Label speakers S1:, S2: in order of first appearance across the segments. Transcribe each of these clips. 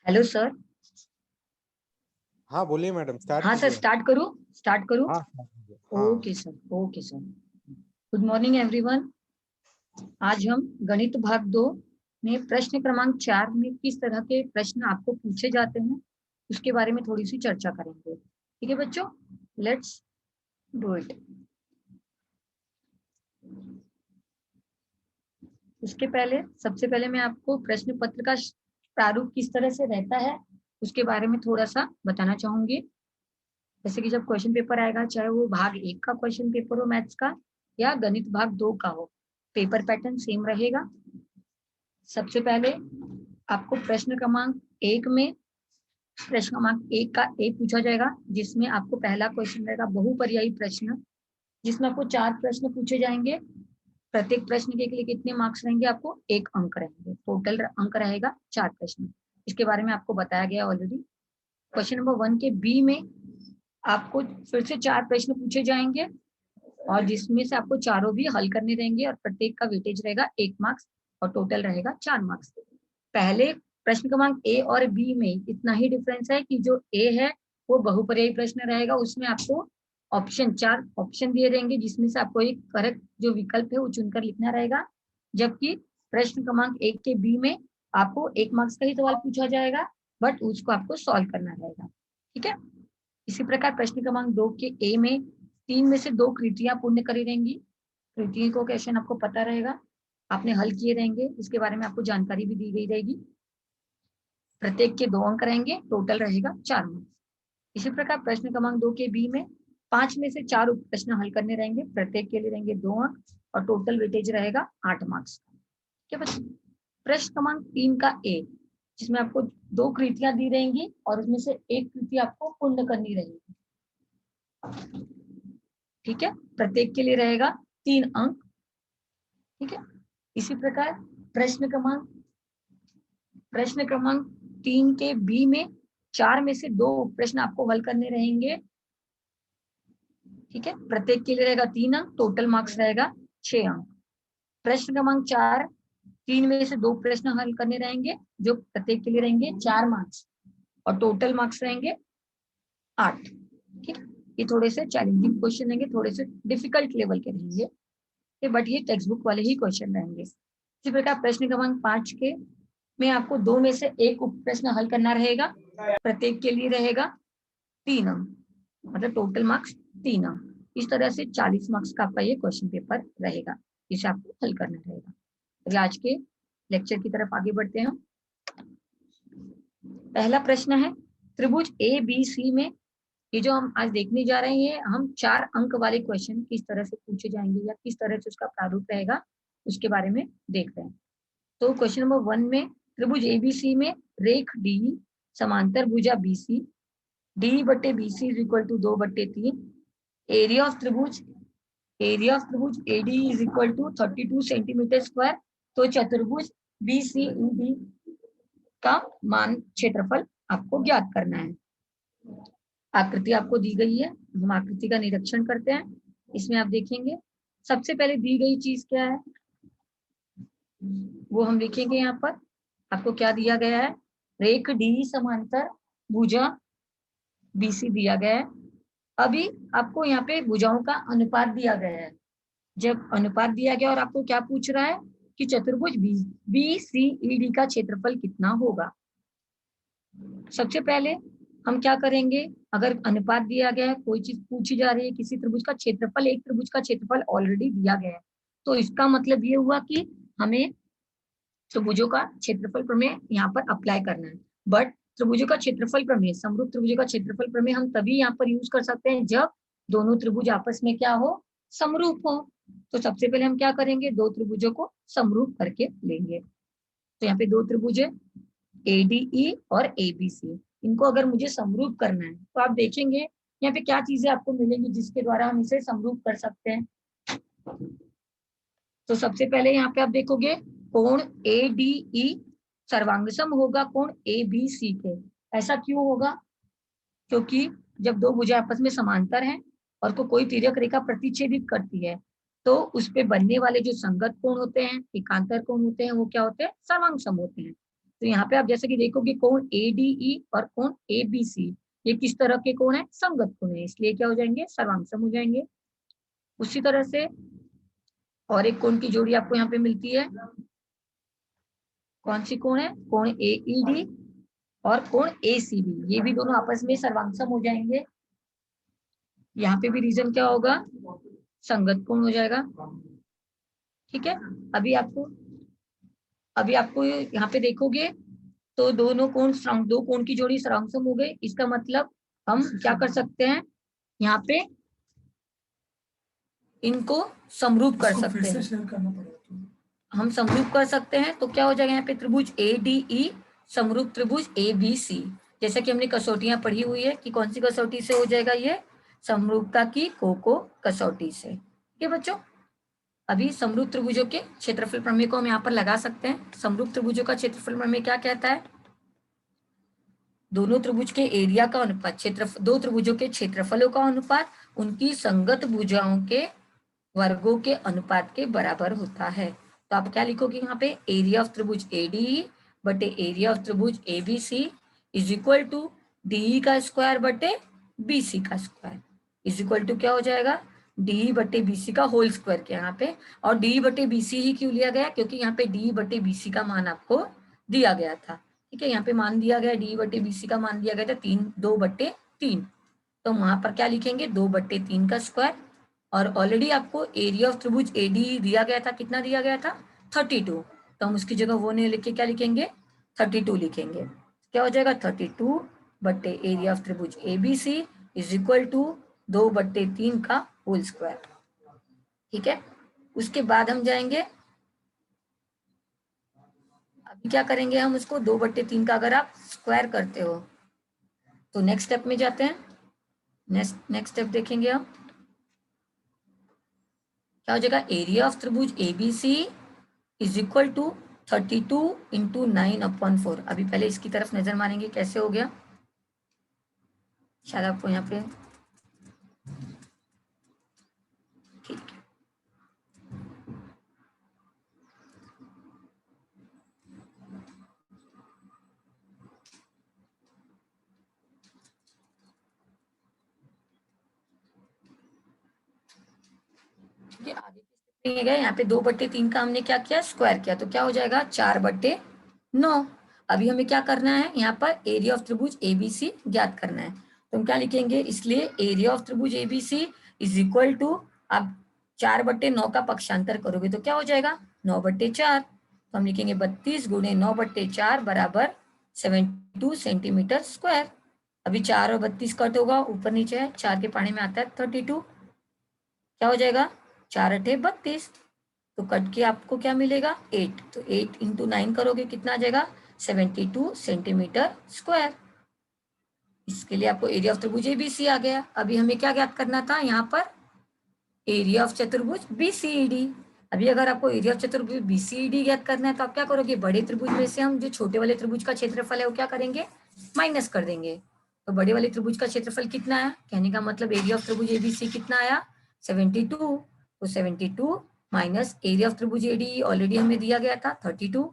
S1: Hello sir.
S2: हाँ बोलिए madam, start
S1: हाँ सर,
S2: कीजिए।
S1: स्टार्ट करूँ।
S2: हाँ हाँ।
S1: Okay sir, okay sir. Good morning everyone. आज हम गणित भाग 2 में प्रश्न क्रमांक 4 में किस तरह के प्रश्न आपको पूछे जाते हैं उसके बारे में थोड़ी सी चर्चा करेंगे। ठीक है बच्चों, लेट्स डू इट। उसके पहले सबसे पहले मैं आपको प्रश्न पत्र का प्रारूप किस तरह से रहता है उसके बारे में थोड़ा सा बताना चाहूंगी। जैसे कि जब क्वेश्चन पेपर आएगा, चाहे वो भाग 1 का क्वेश्चन पेपर हो मैथ्स का या गणित भाग 2 का हो, पेपर पैटर्न सेम रहेगा। सबसे पहले आपको प्रश्न क्रमांक 1 में प्रश्न क्रमांक 1 का ए पूछा जाएगा, जिसमें आपको पहला क्वेश्चन रहेगा बहुपर्यायी प्रश्न, जिसमें आपको 4 प्रश्न पूछे जाएंगे। प्रत्येक प्रश्न के लिए कितने मार्क्स रहेंगे? आपको 1 अंक रहेंगे। टोटल अंक रहेगा 4 प्रश्न। इसके बारे में आपको बताया गया ऑलरेडी। क्वेश्चन नंबर 1 के बी में आपको फिर से 4 प्रश्न पूछे जाएंगे और जिसमें से आपको चारों भी हल करने रहेंगे और प्रत्येक का वेटेज रहेगा 1 मार्क्स और टोटल रहेगा 4 मार्क्स। पहले प्रश्न क्रमांक ए और बी में इतना ही डिफरेंस है कि जो ए है वो बहुपर्यायी प्रश्न रहेगा, उसमें आपको ऑप्शन 4 ऑप्शन दिए रहेंगे, जिसमें से आपको एक करेक्ट जो विकल्प है वो चुनकर लिखना रहेगा। जबकि प्रश्न क्रमांक 1 के बी में आपको 1 मार्क्स का ही सवाल पूछा जाएगा, बट उसको आपको सॉल्व करना रहेगा। ठीक है। इसी प्रकार प्रश्न क्रमांक 2 के ए में 3 में से 2 कृतियां पूर्ण करी रहेंगी। कृतियों को क्वेश्चन आपको पता रहेगा, आपने हल किए रहेंगे, इसके बारे में आपको जानकारी भी दी गई रहेगी। प्रत्येक के 2 अंक रहेंगे, टोटल रहेगा 4 मार्क्स। इसी प्रकार प्रश्न क्रमांक 2 के बी में 5 में से 4 उप प्रश्न हल करने रहेंगे, प्रत्येक के लिए रहेंगे 2 अंक और टोटल वेटेज रहेगा 8 मार्क्स। ठीक है बच्चों। प्रश्न क्रमांक 3 का ए, जिसमें आपको 2 कृतियां दी रहेंगी और उसमें से एक कृति आपको पूर्ण करनी रहेगी। ठीक है। प्रत्येक के लिए रहेगा 3 अंक। ठीक है। इसी प्रकार प्रश्न क्रमांक 3 के बी में 4 में से 2 प्रश्न आपको हल करने रहेंगे। ठीक है। प्रत्येक के लिए रहेगा 3 अंक, टोटल मार्क्स रहेगा 6 अंक। प्रश्न क्रमांक 4 3 में से 2 प्रश्न हल करने रहेंगे, जो प्रत्येक के लिए रहेंगे 4 मार्क्स और टोटल मार्क्स रहेंगे 8। ठीक। ये थोड़े से चैलेंजिंग क्वेश्चन रहेंगे, थोड़े से डिफिकल्ट लेवल के रहेंगे, बट ये टेक्स्ट बुक वाले ही क्वेश्चन रहेंगे। इसी प्रकार प्रश्न क्रमांक 5 के में आपको 2 में से 1 उप प्रश्न हल करना रहेगा, प्रत्येक के लिए रहेगा 3 अंक, मतलब टोटल मार्क्स 3 अंक। इस तरह से 40 मार्क्स का आपका ये क्वेश्चन पेपर रहेगा, इसे आपको हल करना रहेगा। तो आज के लेक्चर की तरफ आगे बढ़ते हैं। पहला प्रश्न है त्रिभुज ए बी सी में, ये जो हम आज देखने जा रहे हैं, हम 4 अंक वाले क्वेश्चन किस तरह से पूछे जाएंगे या किस तरह से उसका प्रारूप रहेगा उसके बारे में देख रहे हैं। तो क्वेश्चन नंबर 1 में त्रिभुज एबीसी में रेख डी समांतर भुजा बीसी, डी बटे BC is equal to 2/3। Area of त्रिभुज AD is equal to 32 centimetre square. तो चतुर्भुज बीसीईडी का मान क्षेत्रफल आपको ज्ञात करना है। आकृति आपको दी गई है, हम आकृति का निरीक्षण करते हैं। इसमें आप देखेंगे सबसे पहले दी गई चीज क्या है वो हम लिखेंगे। यहाँ पर आपको क्या दिया गया है? रेख डी समांतर भुजा बीसी दिया गया है। अभी आपको यहाँ पे भुजाओं का अनुपात दिया गया है। जब अनुपात दिया गया और आपको क्या पूछ रहा है कि चतुर्भुज बीसीईडी का क्षेत्रफल कितना होगा। सबसे पहले हम क्या करेंगे, अगर अनुपात दिया गया है, कोई चीज पूछी जा रही है, किसी त्रिभुज का क्षेत्रफल, एक त्रिभुज का क्षेत्रफल ऑलरेडी दिया गया है, तो इसका मतलब ये हुआ कि हमें त्रिभुजों का क्षेत्रफल प्रमेय यहाँ पर अप्लाई करना है। बट त्रिभुजों का क्षेत्रफल प्रमेय, समरूप त्रिभुजों का क्षेत्रफल प्रमेय हम तभी यहाँ पर यूज कर सकते हैं जब दोनों त्रिभुज आपस में क्या हो? समरूप हो। तो सबसे पहले हम क्या करेंगे, 2 त्रिभुजों को समरूप करके लेंगे। तो यहाँ पे 2 त्रिभुज है एडीई और एबीसी, इनको अगर मुझे समरूप करना है तो आप देखेंगे यहाँ पे क्या चीजें आपको मिलेंगी जिसके द्वारा हम इसे समरूप कर सकते हैं। तो सबसे पहले यहाँ पे आप देखोगे कोण एडीई सर्वांगसम होगा कोण एबीसी के। ऐसा क्यों होगा? क्योंकि जब 2 भुजा आपस में समांतर हैं और कोई तिर्यक रेखा प्रतिच्छेदित करती है तो उस पे बनने वाले जो संगत कोण होते हैं, एकांतर कोण होते हैं, वो क्या होते हैं? सर्वांग सम होते हैं। तो यहाँ पे आप जैसे कि देखोगे कोण ADE और कोण ABC, ये किस तरह के कोण है? संगत कोण है, इसलिए क्या हो जाएंगे? सर्वांग सम हो जाएंगे। उसी तरह से और एक कोण की जोड़ी आपको यहाँ पे मिलती है, कौन सी कोण है? कोण AED और कोण ACB, ये भी दोनों आपस में सर्वांग सम हो जाएंगे। यहाँ पे भी रीजन क्या होगा? संगत कोण हो जाएगा। ठीक है, अभी आपको यहाँ पे देखोगे तो दोनों कोण, दो कोण की जोड़ी सर्वांग सम हो गए। इसका मतलब हम क्या कर सकते हैं? यहाँ पे इनको समरूप कर सकते हैं। हम समरूप कर सकते हैं तो क्या हो जाएगा? यहाँ पे त्रिभुज ADE समरूप त्रिभुज ABC, जैसा कि हमने कसौटियां पढ़ी हुई है कि कौन सी कसौटी से हो जाएगा ये? समरूपता की कोको कसौटी से। ठीक है बच्चों, अभी समरूप त्रिभुजों के क्षेत्रफल प्रमेय को हम यहाँ पर लगा सकते हैं। समरूप त्रिभुजों का क्षेत्रफल प्रमेय क्या कहता है? दोनों त्रिभुज के एरिया का अनुपात, दो त्रिभुजों के क्षेत्रफलों का अनुपात उनकी संगत भुजाओं के वर्गों के अनुपात के बराबर होता है। तो आप क्या लिखोगे यहाँ पे? एरिया ऑफ त्रिभुज ADE बटे एरिया ऑफ त्रिभुज ABC is equal to DE का स्क्वायर बटे BC का स्क्वायर, इज इक्वल टू क्या हो जाएगा? DE बटे BC का होल स्क्वायर के यहाँ पे। और DE बटे BC ही क्यों लिया गया? क्योंकि यहाँ पे DE बटे BC का मान आपको दिया गया था। ठीक है, यहाँ पे मान दिया गया, DE बटे BC का मान दिया गया था 2/3। तो वहां पर क्या लिखेंगे? 2/3 का स्क्वायर। और ऑलरेडी आपको एरिया ऑफ त्रिभुज ADE दिया गया था, कितना दिया गया था? 32। तो हम उसकी जगह वो नहीं लिख के क्या लिखेंगे? 32 लिखेंगे। क्या हो जाएगा? 32 बट्टे एरिया ऑफ त्रिभुज ABC इज इक्वल टू 2/3 का होल स्क्वायर। ठीक है, उसके बाद हम जाएंगे, अभी क्या करेंगे हम उसको? 2/3 का अगर आप स्क्वायर करते हो तो नेक्स्ट स्टेप में जाते हैं। नेक्स्ट स्टेप देखेंगे हम, क्या हो जाएगा? एरिया ऑफ त्रिभुज ABC is equal to 32 into 9/4। अभी पहले इसकी तरफ नजर मारेंगे कैसे हो गया, शायद आपको यहाँ पे ठीक है। ये आगे की स्टेप में गए, यहाँ पे 2/3 का हमने क्या किया? स्क्वायर किया, तो क्या हो जाएगा? 4/9। अभी हमें क्या करना है? यहाँ पर एरिया ऑफ त्रिभुज ABC ज्ञात करना है। तो हम क्या लिखेंगे? इसलिए एरिया ऑफ त्रिभुज ABC इज इक्वल टू, आप 4/9 का पक्षांतर करोगे तो क्या हो जाएगा? 9/4। तो हम लिखेंगे 32 गुणे 9/4 बराबर 72 सेंटीमीटर स्क्वायर। अभी 4 और 32 कट होगा, ऊपर नीचे है, 4 के पानी में आता है 32। क्या हो जाएगा? 4×8 = 32। तो कट के आपको क्या मिलेगा? 8। तो 8 इंटू 9 करोगे कितना आ जाएगा? 72 सेंटीमीटर स्क्वायर। इसके लिए आपको एरिया ऑफ त्रिभुज ABC आ गया। अभी हमें क्या ज्ञात करना था? यहाँ पर एरिया ऑफ चतुर्भुज BCED। अभी अगर आपको एरिया ऑफ चतुर्भुज BCED ज्ञात करना है तो आप क्या करोगे? बड़े त्रिभुज में से हम जो छोटे वाले त्रिभुज का क्षेत्रफल है वो क्या करेंगे? माइनस कर देंगे। तो बड़े वाले त्रिभुज का क्षेत्रफल कितना है? कहने का मतलब एरिया ऑफ त्रिभुज ABC कितना आया? 72। तो 72 माइनस एरिया ऑफ त्रिभुज ADE ऑलरेडी हमें दिया गया था 32।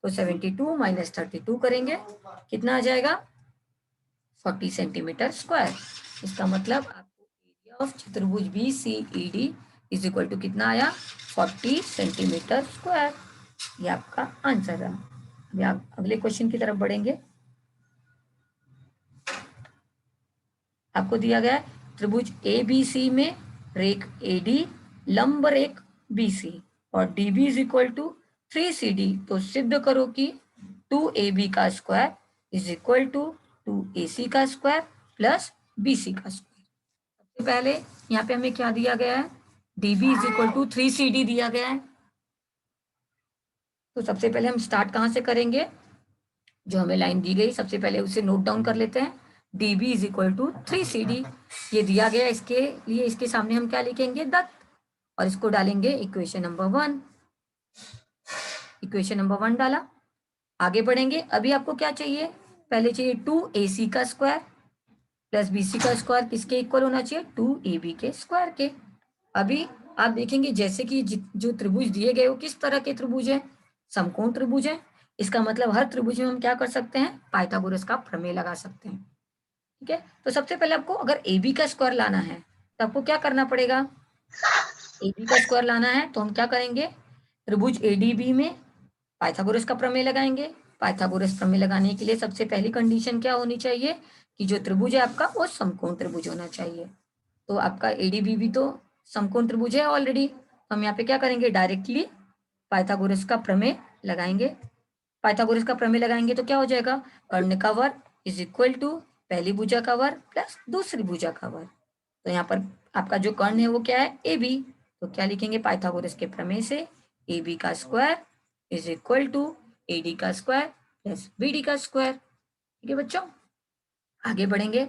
S1: तो 72 माइनस 32 करेंगे, कितना आ जाएगा? 40 सेंटीमीटर स्क्वायर। इसका मतलब आपको एरिया ऑफ चतुर्भुज BCED इज इक्वल टू कितना आया? 40 सेंटीमीटर स्क्वायर। ये आपका आंसर है। अभी आप अगले क्वेश्चन की तरफ बढ़ेंगे। आपको दिया गया है त्रिभुज ABC में रेख AD लंब रेख BC और DB is equal to 3CD। तो सिद्ध करो कि 2AB का square is equal to 2AC का स्क्वायर प्लस BC का स्क्वायर। सबसे पहले यहाँ पे हमें क्या दिया गया है? DB is equal to 3CD दिया गया है। तो सबसे पहले हम स्टार्ट कहाँ से करेंगे? जो हमें लाइन दी गई सबसे पहले उसे नोट डाउन कर लेते हैं। DB is equal to 3CD ये दिया गया, इसके लिए इसके सामने हम क्या लिखेंगे? दत्त, और इसको डालेंगे इक्वेशन नंबर 1। इक्वेशन नंबर 1 डाला, आगे बढ़ेंगे। अभी आपको क्या चाहिए? पहले चाहिए 2AC का स्क्वायर प्लस BC का स्क्वायर किसके इक्वल होना चाहिए? 2AB के स्क्वायर के। अभी आप देखेंगे जैसे कि जो त्रिभुज दिए गए वो किस तरह के त्रिभुज है, समकोण त्रिभुज है। इसका मतलब हर त्रिभुज में हम क्या कर सकते हैं, पाइथागोरस का प्रमेय लगा सकते हैं। ठीक है, तो सबसे पहले आपको अगर AB का स्क्वायर लाना है तो आपको क्या करना पड़ेगा, AB का स्क्वायर लाना है तो हम क्या करेंगे, त्रिभुज ADB में पाइथागोरस का प्रमेय लगाएंगे। पाइथागोरस प्रमेय लगाने के लिए सबसे पहली कंडीशन क्या होनी चाहिए कि जो त्रिभुज है आपका वो समकोण त्रिभुज होना चाहिए। तो आपका ADB भी तो समकोण त्रिभुज है ऑलरेडी, तो हम यहाँ पे क्या करेंगे, डायरेक्टली पाइथागोरस का प्रमेय लगाएंगे। पाइथागोरस का प्रमेय लगाएंगे तो क्या हो जाएगा, कर्ण का वर्ग इज इक्वल टू पहली भुजा का वर्ग प्लस दूसरी भुजा का वर्ग। तो यहाँ पर आपका जो कर्ण है वो क्या है, AB। तो क्या लिखेंगे, पाइथागोरस के प्रमेय से AB का square is equal to AD का स्क्वायर प्लस BD का स्क्वायर। ठीक है बच्चों, आगे बढ़ेंगे।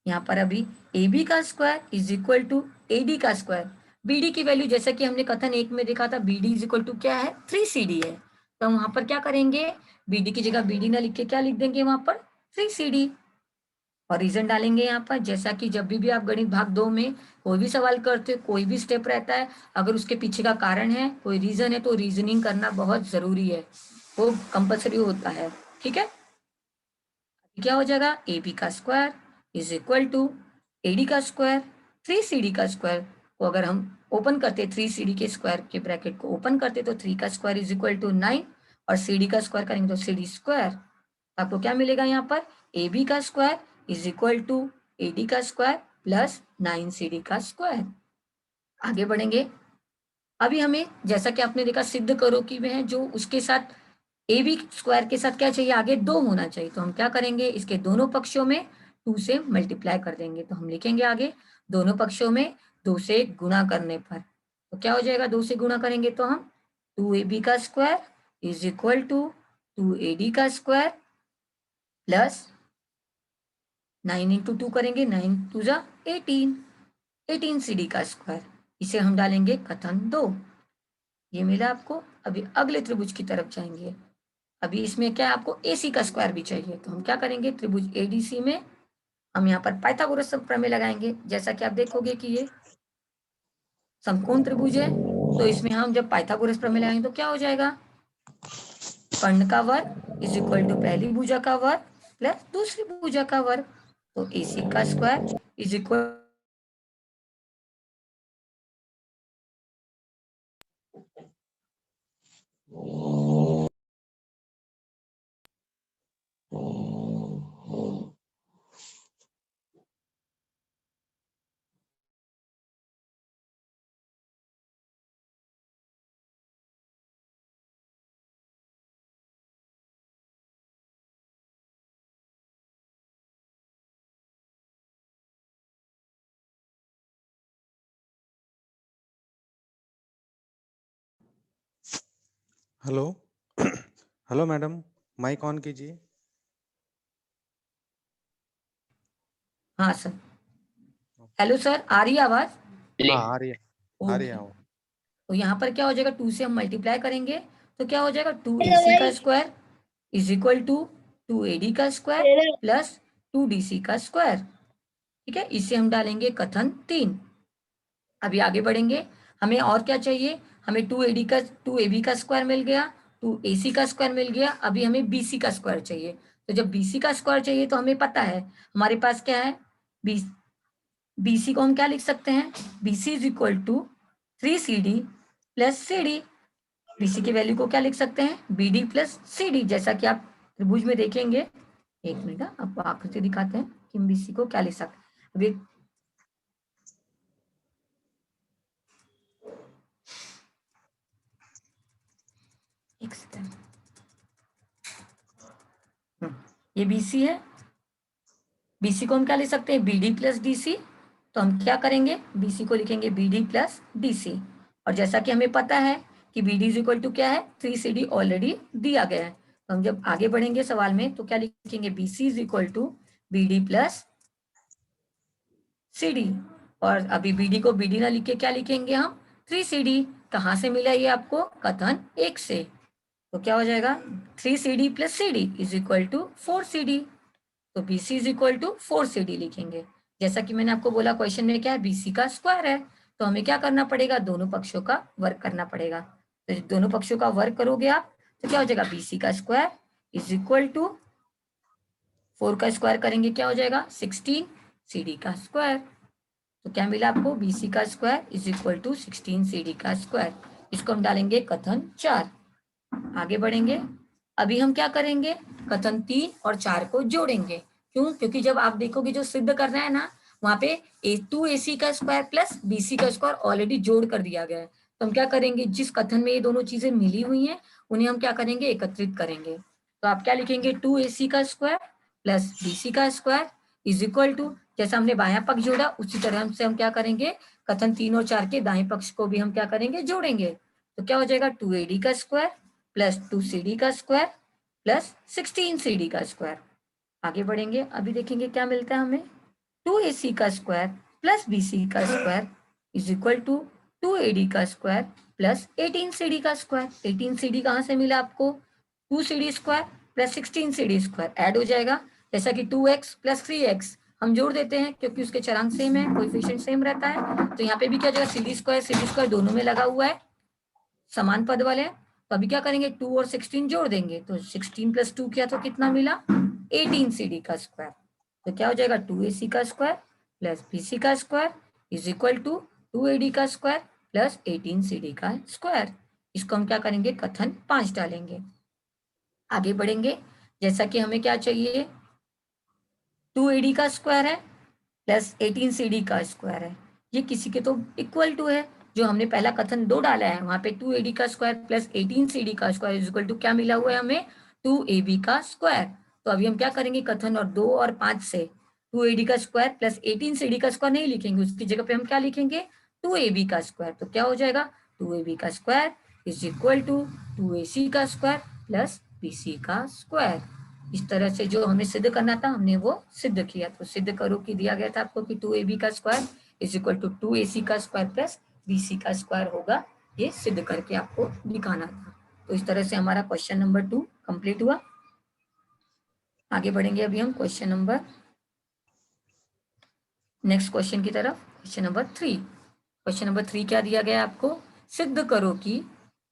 S1: यहाँ पर अभी AB का square is equal to AD का स्क्वायर। BD की वैल्यू जैसा कि हमने कथन 1 में देखा था, BD इज इक्वल टू क्या है, 3CD है। तो हम वहां पर क्या करेंगे, BD की जगह BD ना लिख के क्या लिख देंगे वहां पर, 3CD। और रीजन डालेंगे यहाँ पर, जैसा कि जब भी आप गणित भाग 2 में कोई भी सवाल करते हो, कोई भी स्टेप रहता है, अगर उसके पीछे का कारण है, कोई रीजन है, तो रीजनिंग करना बहुत जरूरी है, वो कंपल्सरी होता है। ठीक है, क्या हो जाएगा, AB का square is equal to AD का स्क्वायर 3CD का स्क्वायर को अगर हम ओपन करते, 3CD के स्क्वायर के ब्रैकेट को ओपन करते तो 3 का स्क्वायर इज इक्वल टू 9 और CD का स्क्वायर करेंगे तो CD स्क्वायर। आपको क्या मिलेगा यहाँ पर, AB का square is equal to AD का स्क्वायर प्लस 9CD का स्क्वायर। आगे बढ़ेंगे। अभी हमें जैसा कि आपने देखा सिद्ध करो कि वह जो उसके साथ AB स्क्वायर के साथ क्या चाहिए, आगे 2 होना चाहिए। तो हम क्या करेंगे, इसके दोनों पक्षों में 2 से मल्टीप्लाई कर देंगे। तो हम लिखेंगे आगे दोनों पक्षों में 2 से गुणा करने पर तो क्या हो जाएगा, 2 से गुणा करेंगे तो हम 2AB का square is equal to 2AD का स्क्वायर प्लस 9 इंटू 2 करेंगे, 9 2 जा 18 CD का स्क्वायर। इसे हम डालेंगे कथन 2। ये मिला आपको। अभी अगले त्रिभुज की तरफ जाएंगे। अभी इसमें क्या है, आपको AC का स्क्वायर भी चाहिए। तो हम क्या करेंगे, त्रिभुज ADC में हम यहाँ पर पाइथागोरस प्रमेय लगाएंगे। जैसा कि आप देखोगे कि ये समकोण त्रिभुज है, तो इसमें हम जब पाइथागोरस प्रमेय लगाएंगे तो क्या हो जाएगा, कर्ण का वर्ग इज इक्वल टू पहली भुजा का वर्ग प्लस दूसरी भुजा का वर्ग। तो AC का square is equal
S2: hello hello madam, mic on कीजिए।
S1: हाँ सर, हेलो सर, आ रही है आवाज?
S2: हाँ आ रही है, आ रही है।
S1: ओके, तो यहाँ पर क्या हो जाएगा, 2 से हम मल्टीप्लाई करेंगे तो क्या हो जाएगा, 2AC का square is equal to 2AD का स्क्वायर प्लस 2DC का स्क्वायर। ठीक है, इसे हम डालेंगे कथन 3। अभी आगे बढ़ेंगे। हमें और क्या चाहिए, हमें 2AB का स्क्वायर मिल गया, 2AC का स्क्वायर मिल गया। अभी हमें BC का स्क्वायर चाहिए। तो जब BC का स्क्वायर चाहिए तो हमें पता है हमारे पास क्या है, BC को हम क्या लिख सकते हैं, BC is equal to 3CD plus CD। BC की वैल्यू को क्या लिख सकते हैं, BD प्लस CD। जैसा कि आप त्रिभुज में देखेंगे, एक मिनट आपको आकृति दिखाते हैं कि हम BC को क्या लिख सकते हैं। अभी एक सेकंड, ये BC है, BC को हम क्या लिख सकते हैं, BD प्लस DC। तो हम क्या करेंगे, BC को लिखेंगे BD प्लस DC। और जैसा कि हमें पता है कि BD इज इक्वल टू क्या है, 3CD ऑलरेडी दिया गया है। तो हम जब आगे बढ़ेंगे सवाल में तो क्या लिखेंगे, BC is equal to BD plus CD। और अभी BD को BD ना लिख के क्या लिखेंगे हम, 3CD। कहाँ से मिला ये आपको, कथन 1 से। तो क्या हो जाएगा, 3CD plus CD is equal to 4CD। तो BC is equal to 4CD लिखेंगे। जैसा कि मैंने आपको बोला क्वेश्चन में क्या है, BC का स्क्वायर है, तो हमें क्या करना पड़ेगा, दोनों पक्षों का वर्ग करना पड़ेगा। तो दोनों पक्षों का वर्ग करोगे आप तो क्या हो जाएगा, BC का स्क्वायर इज इक्वल टू 4 का स्क्वायर करेंगे क्या हो जाएगा 16 CD का स्क्वायर। तो क्या मिला आपको, BC का square is equal to 16 CD का स्क्वायर। इसको हम डालेंगे कथन 4। आगे बढ़ेंगे, अभी हम क्या करेंगे, कथन 3 और 4 को जोड़ेंगे। क्यों, क्योंकि जब आप देखोगे जो सिद्ध करना है ना, वहां पे 2AC का स्क्वायर प्लस BC का स्क्वायर ऑलरेडी जोड़ कर दिया गया है। तो हम क्या करेंगे, जिस कथन में ये दोनों चीजें मिली हुई हैं उन्हें हम क्या करेंगे, एकत्रित करेंगे। तो आप क्या लिखेंगे, 2AC का स्क्वायर प्लस BC का स्क्वायर इज इक्वल टू, जैसा हमने बायां पक्ष जोड़ा उसी तरह से हम क्या करेंगे, कथन 3 और 4 के दाएं पक्ष को भी हम क्या करेंगे, जोड़ेंगे। तो क्या हो जाएगा, 2AD का स्क्वायर प्लस 2CD का स्क्वायर प्लस 16 CD का स्क्वायर। आगे बढ़ेंगे, अभी देखेंगे क्या मिलता है हमें, 2AC का स्क्वायर प्लस BC का square is equal to 2AD का स्क्वायर प्लस 18 CD का स्क्वायर। 18 CD कहाँ से मिला आपको, 2 CD square plus 16 CD square add हो जाएगा। जैसा कि 2x प्लस 3x हम जोड़ देते हैं क्योंकि उसके चरांक सेम है, कोएफिशिएंट सेम रहता है। तो यहाँ पे भी क्या हो जाएगा, CD स्क्वायर दोनों में लगा हुआ है, समान पद वाले। तो अभी क्या करेंगे, 2 और 16 जोड़ देंगे तो 16 प्लस 2 किया तो कितना मिला, 18 CD का स्क्वायर। तो क्या हो जाएगा, 2AC का स्क्वायर प्लस BC का square is equal to 2AD का स्क्वायर प्लस 18 CD का स्क्वायर। इसको हम क्या करेंगे, कथन 5 डालेंगे। आगे बढ़ेंगे, जैसा कि हमें क्या चाहिए, 2AD का स्क्वायर है प्लस 18 CD का स्क्वायर है, ये किसी के तो इक्वल टू है। जो हमने पहला कथन 2 डाला है वहां पे 2AD का स्क्वायर प्लस 18 CD का स्क्वायर इज इक्वल टू क्या मिला हुआ है हमें, 2AB का स्क्वायर। तो अभी हम क्या करेंगे, कथन और 2 और 5 से 2AD का स्क्वायर प्लस 18 CD का स्क्वायर नहीं लिखेंगे, उसकी जगह पे हम क्या लिखेंगे, 2AB का स्क्वायर। तो क्या हो जाएगा, 2AB का square is equal to 2AC का स्क्वायर प्लस BC का स्क्वायर। इस तरह से जो हमें सिद्ध करना था हमने वो सिद्ध किया। तो सिद्ध करो कि दिया गया था आपको कि 2AB का square is equal to 2AC का स्क्वायर प्लस BC का स्क्वायर होगा, ये सिद्ध करके आपको दिखाना था। तो इस तरह से हमारा क्वेश्चन नंबर 2 कंप्लीट हुआ। आगे बढ़ेंगे अभी हम क्वेश्चन नंबर नेक्स्ट क्वेश्चन की तरफ, क्वेश्चन नंबर 3। क्वेश्चन नंबर 3 क्या दिया गया आपको, सिद्ध करो कि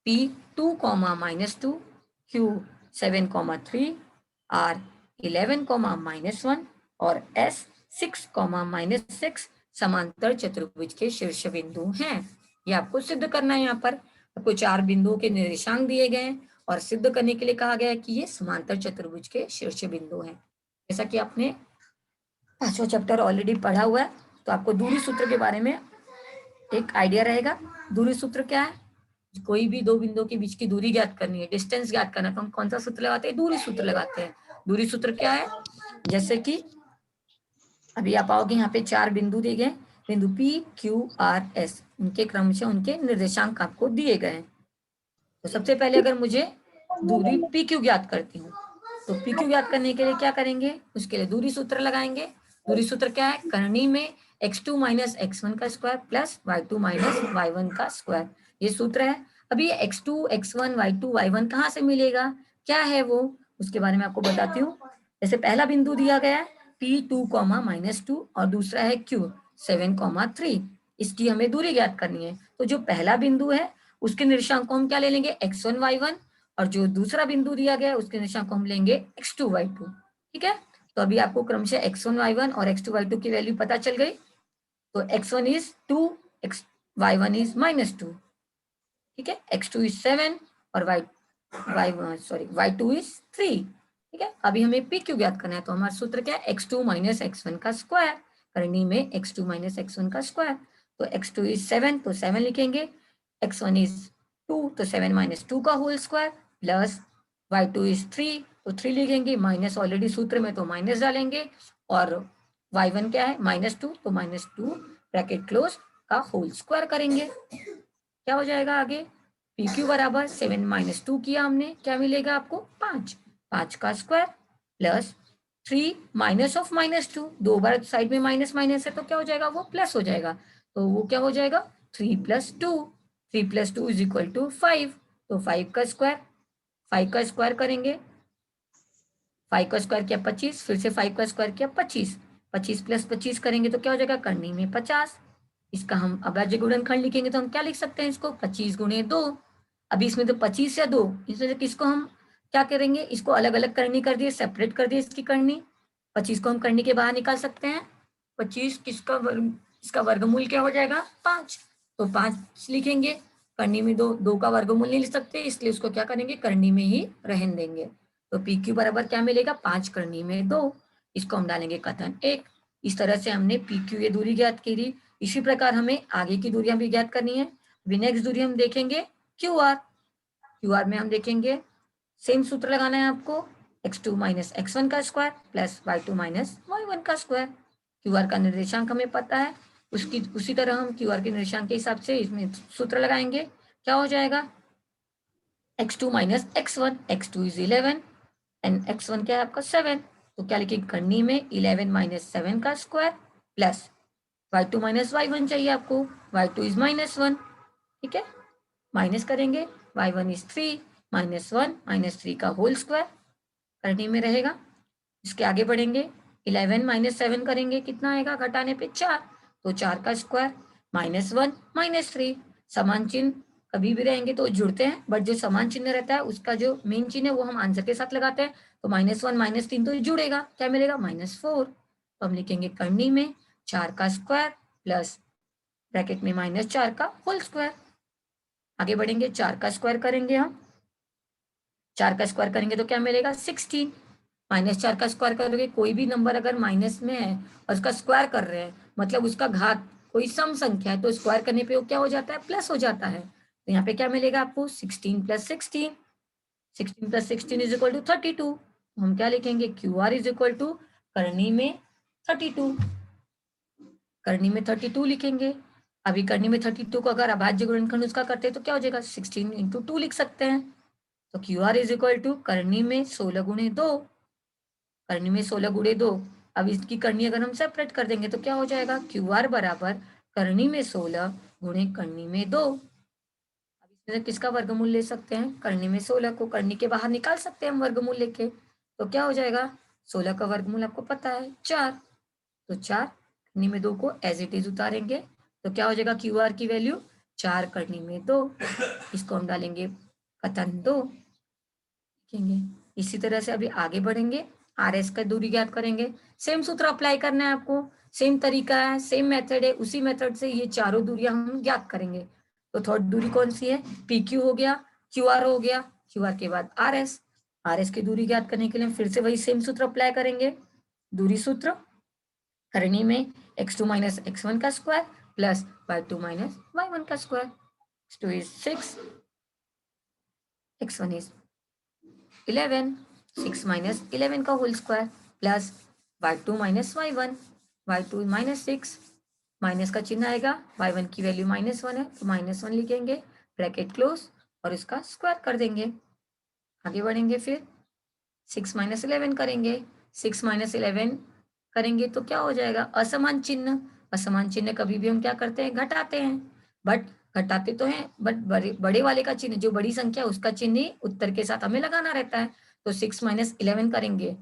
S1: P 2, -2, Q 7, 3, R 11, -1 और S 6, -6 समांतर चतुर्भुज के शीर्ष बिंदु हैं। ये आपको सिद्ध करना है। यहाँ पर आपको 4 बिंदुओं के निर्देशांक दिए गए हैं और सिद्ध करने के लिए कहा गया है कि ये समांतर चतुर्भुज के शीर्ष बिंदु हैं। जैसा कि आपने 5वां चैप्टर ऑलरेडी पढ़ा हुआ है, तो आपको दूरी सूत्र के बारे में एक आइडिया रहेगा। दूरी सूत्र क्या है, कोई भी दो बिंदुओं के बीच की दूरी ज्ञात करनी है, डिस्टेंस ज्ञात करना, तो हम कौन सा सूत्र लगाते हैं, दूरी सूत्र लगाते हैं। दूरी सूत्र क्या है, जैसे कि अभी आप आओगे यहाँ पे 4 बिंदु दिए गए, बिंदु P, Q, R, S, उनके क्रमशः उनके निर्देशांक आपको दिए गए हैं। तो सबसे पहले अगर मुझे दूरी PQ ज्ञात करती हूँ, तो PQ ज्ञात करने के लिए क्या करेंगे, उसके लिए दूरी सूत्र लगाएंगे। दूरी सूत्र क्या है, करनी में x2 - x1 का स्क्वायर प्लस y2 - y1 का स्क्वायर, ये सूत्र है। अभी x2, x1, y2, y1 कहाँ से मिलेगा, क्या है वो, उसके बारे में आपको बताती हूँ। जैसे पहला बिंदु दिया गया है P2, -2 और दूसरा है Q 7, 3, इसकी हमें दूरी ज्ञात करनी है। तो जो पहला बिंदु है उसके निर्देशांक को हम क्या ले लेंगे, x1, y1, और जो दूसरा बिंदु दिया गया है उसके निर्देशांक को हम लेंगे x2, y2। ठीक है, तो अभी आपको क्रमशः x1, y1 और x2, y2 की वैल्यू पता चल गई। तो x1 इज 2, y1 इज -2, ठीक है, x2 इज 7 और y2 इज 3। ठीक है, अभी हमें PQ ज्ञात करना है, तो हमारा सूत्र क्या है, x2 - x1 का स्क्वायर, करनी में x2 - x1 का स्क्वायर। तो x2 इज 7 तो 7 लिखेंगे, x1 इज 2 तो 7 - 2 का whole square plus y2 is 3 तो 3 लिखेंगे, माइनस ऑलरेडी सूत्र में तो माइनस डालेंगे, और y1 क्या है, -2 तो -2 ब्रैकेट क्लोज का होल स्क्वायर करेंगे। क्या हो जाएगा आगे, PQ बराबर 7 - 2 किया हमने, क्या मिलेगा आपको 5 का square plus 3 minus of -2, 2 bar side में माइनस माइनस है तो क्या हो जाएगा, वो प्लस हो जाएगा। तो वो क्या हो जाएगा 3 + 2, 3 + 2 इज इक्वल टू 5। तो 5 का स्क्वायर करेंगे, 5 का स्क्वायर किया 25, फिर से 5 का स्क्वायर किया 25, 25 + 25 करेंगे तो क्या हो जाएगा, करनी में 50। इसका हम अभाज्य गुणनखंड लिखेंगे तो हम क्या लिख सकते हैं इसको 25 गुणे 2। अभी इसमें तो 25 या 2, इसमें किसको हम क्या करेंगे, इसको अलग अलग करनी कर दिए, सेपरेट कर दिए इसकी करनी। 25 को हम करनी के बाहर निकाल सकते हैं। 25 किसका वर्ग, इसका वर्गमूल क्या हो जाएगा 5, तो 5 लिखेंगे। करनी में 2 का वर्गमूल नहीं लिख सकते, इसलिए उसको क्या करेंगे करनी में ही रहने देंगे। तो पी क्यू बराबर क्या मिलेगा 5 करनी में 2, इसको हम डालेंगे कथन 1। इस तरह से हमने पी क्यू ये दूरी ज्ञात की। इसी प्रकार हमें आगे की दूरियां भी ज्ञात करनी है। अभी नेक्स्ट दूरी हम देखेंगे क्यू आर। क्यू आर में हम देखेंगे सेम सूत्र लगाना है आपको, x2 माइनस x1 का square plus y2 minus y1 का स्क्वायर। क्यू आर का निर्देशांक हमें पता है, उसी तरह हम क्यू आर के निर्देशांक के हिसाब से इसमें सूत्र लगाएंगे। क्या हो जाएगा x2 minus x1, x2 is 11 and x1 क्या है आपका 7। तो क्या लिखेंगे करनी में 11 माइनस 7 का square plus y2 minus y1 चाहिए आपको, y2 इज -1, ठीक है। माइनस करेंगे, y1 इज 3 -1 -3 का होल स्क्वायर करने में रहेगा। इसके आगे बढ़ेंगे, 11 माइनस 7 करेंगे, कितना आएगा घटाने पे 4, तो 4 का स्क्वायर -1 -3। समान चिन्ह कभी भी रहेंगे तो जुड़ते हैं, बट जो समान चिन्ह रहता है उसका जो मेन चिन्ह है वो हम आंसर के साथ लगाते हैं। तो -1 -3 तो जुड़ेगा, क्या मिलेगा -4। तो हम लिखेंगे करनी में 4 का स्क्वायर प्लस ब्रैकेट में -4 का होल स्क्वायर। आगे बढ़ेंगे, 4 का स्क्वायर करेंगे हम, 4 का स्क्वायर करेंगे तो क्या मिलेगा 16। -4 का स्क्वायर करोगे, कोई भी नंबर अगर माइनस में है और उसका स्क्वायर कर रहे हैं मतलब उसका घात कोई सम संख्या है, तो स्क्वायर करने पे वो क्या हो जाता है प्लस हो जाता है। तो यहाँ पे क्या मिलेगा आपको 16 plus 16, 16 plus 16 is equal to 32। हम क्या लिखेंगे Q R is equal to करनी में 32, करनी में 32 लिखेंगे। अभी करनी में 32 को अगर अभाज्य गुणनखंड उसका करते हैं तो क्या हो जाएगा 16 इंटू 2 लिख सकते हैं। तो Q R is equal to करनी में 16 गुणे 2, करनी में 16 गुणे 2। अब इसकी करनी अगर हम सेपरेट कर देंगे तो क्या हो जाएगा क्यू आर बराबर करनी में 16 गुणे करनी में 2। अब इसमें से किसका वर्गमूल ले सकते हैं, करनी में 16 को करनी के बाहर निकाल सकते हैं हम वर्गमूल लेके। तो क्या हो जाएगा 16 का वर्गमूल आपको पता है 4, तो 4 करनी में 2 को एज इट इज उतारेंगे तो क्या हो जाएगा क्यू आर की वैल्यू 4 करनी में 2, इसको हम डालेंगे कथन 2 लिखेंगे। इसी तरह से अभी आगे बढ़ेंगे, आर एस का दूरी ज्ञात करेंगे। सेम सूत्र अप्लाई करना है आपको, सेम तरीका है, सेम मेथड है, उसी मेथड से ये चारों दूरियां हम ज्ञात करेंगे। तो थर्ड दूरी कौन सी है, पी क्यू हो गया, क्यू आर हो गया, क्यू आर के बाद आर एस। आर एस की दूरी ज्ञात करने के लिए फिर से वही सेम सूत्र अप्लाई करेंगे। दूरी सूत्र करनी में x2 माइनस x1 का square plus y2 minus y1 का square. x2 is 6, x1 is 11, 6 minus 11 का whole square plus y2 minus y1, y2 minus 6, minus का चिन्ह आएगा, y1 की वैल्यू -1 है तो -1 लिखेंगे, ब्रैकेट क्लोज और इसका स्क्वायर कर देंगे। आगे बढ़ेंगे, फिर 6 माइनस 11 करेंगे, 6 माइनस 11 करेंगे तो क्या हो जाएगा असमान चिन्ह। असमान चिन्ह कभी भी हम क्या करते हैं घटाते हैं, बट घटाते तो हैं बट बड़े वाले का चिन्ह, जो बड़ी संख्या उसका चिन्ह ही उत्तर के साथ हमें लगाना रहता है। तो 6 माइनस 11 करेंगे,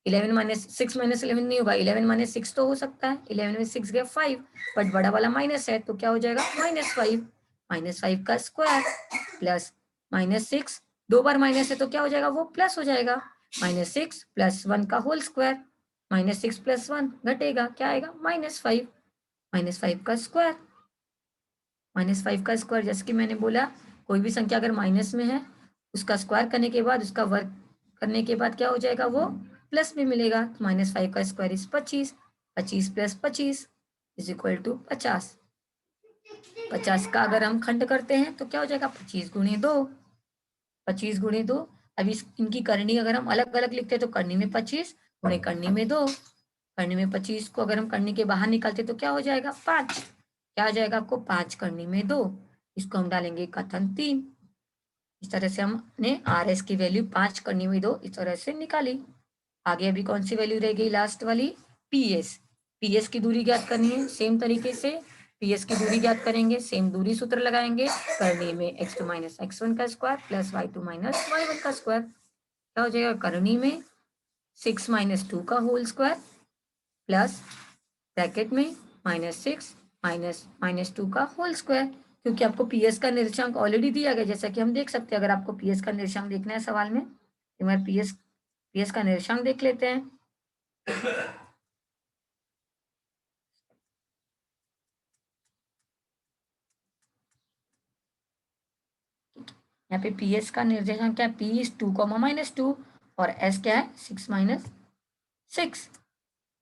S1: 11 माइनस 6 माइनस 11 नहीं होगा, 11 माइनस 6 तो हो सकता है, 11 में 6 गया 5, बट बड़ा वाला माइनस है तो क्या हो जाएगा -5, -5 का स्क्वायर प्लस -6, 2 बार माइनस है तो क्या हो जाएगा वो प्लस हो जाएगा, -6 प्लस 1 का होल स्क्वायर, -6 प्लस 1 घटेगा, क्या आएगा -5, -5 का स्क्वायर, -5 का स्क्वायर। जैसे कि मैंने बोला कोई भी संख्या अगर माइनस में है उसका स्क्वायर करने के बाद उसका वर्ग करने के बाद क्या हो जाएगा वो प्लस में मिलेगा। तो -5 का square is 25, 25 plus 25 is equal to 50। 50 का अगर हम खंड करते हैं तो क्या हो जाएगा 25 गुणे 2, 25 गुणे 2। अभी इनकी करनी अगर हम अलग अलग लिखते हैं तो करनी में 25 गुणे करनी में 2, करनी में 25 को अगर हम करनी के बाहर निकालते तो क्या हो जाएगा 5, क्या आ जाएगा आपको 5 करनी में 2, इसको हम डालेंगे कथन 3। इस तरह से हमने आर एस की वैल्यू 5 करनी में 2 इस तरह से निकाली। आगे अभी कौन सी वैल्यू रह गई लास्ट वाली पी एस। पी एस की दूरी ज्ञात करनी है, सेम तरीके से पी एस की दूरी ज्ञात करेंगे, सेम दूरी सूत्र लगाएंगे, करनी में x2 माइनस x1 का square plus y2 minus y1 का स्क्वायर। क्या हो जाएगा करनी में 6 माइनस 2 का होल स्क्वायर प्लस ब्रैकेट में -6 -2 का होल स्क्वायर, क्योंकि आपको पीएस का निर्देशांक ऑलरेडी दिया गया, जैसा कि हम देख सकते हैं। अगर आपको पीएस का निर्देशांक देखना है सवाल में, तो हमारे पीएस का निर्देशांक देख लेते हैं। यहाँ पे पीएस का निर्देशांक क्या है, पी इज 2, -2 और एस क्या है 6 -6।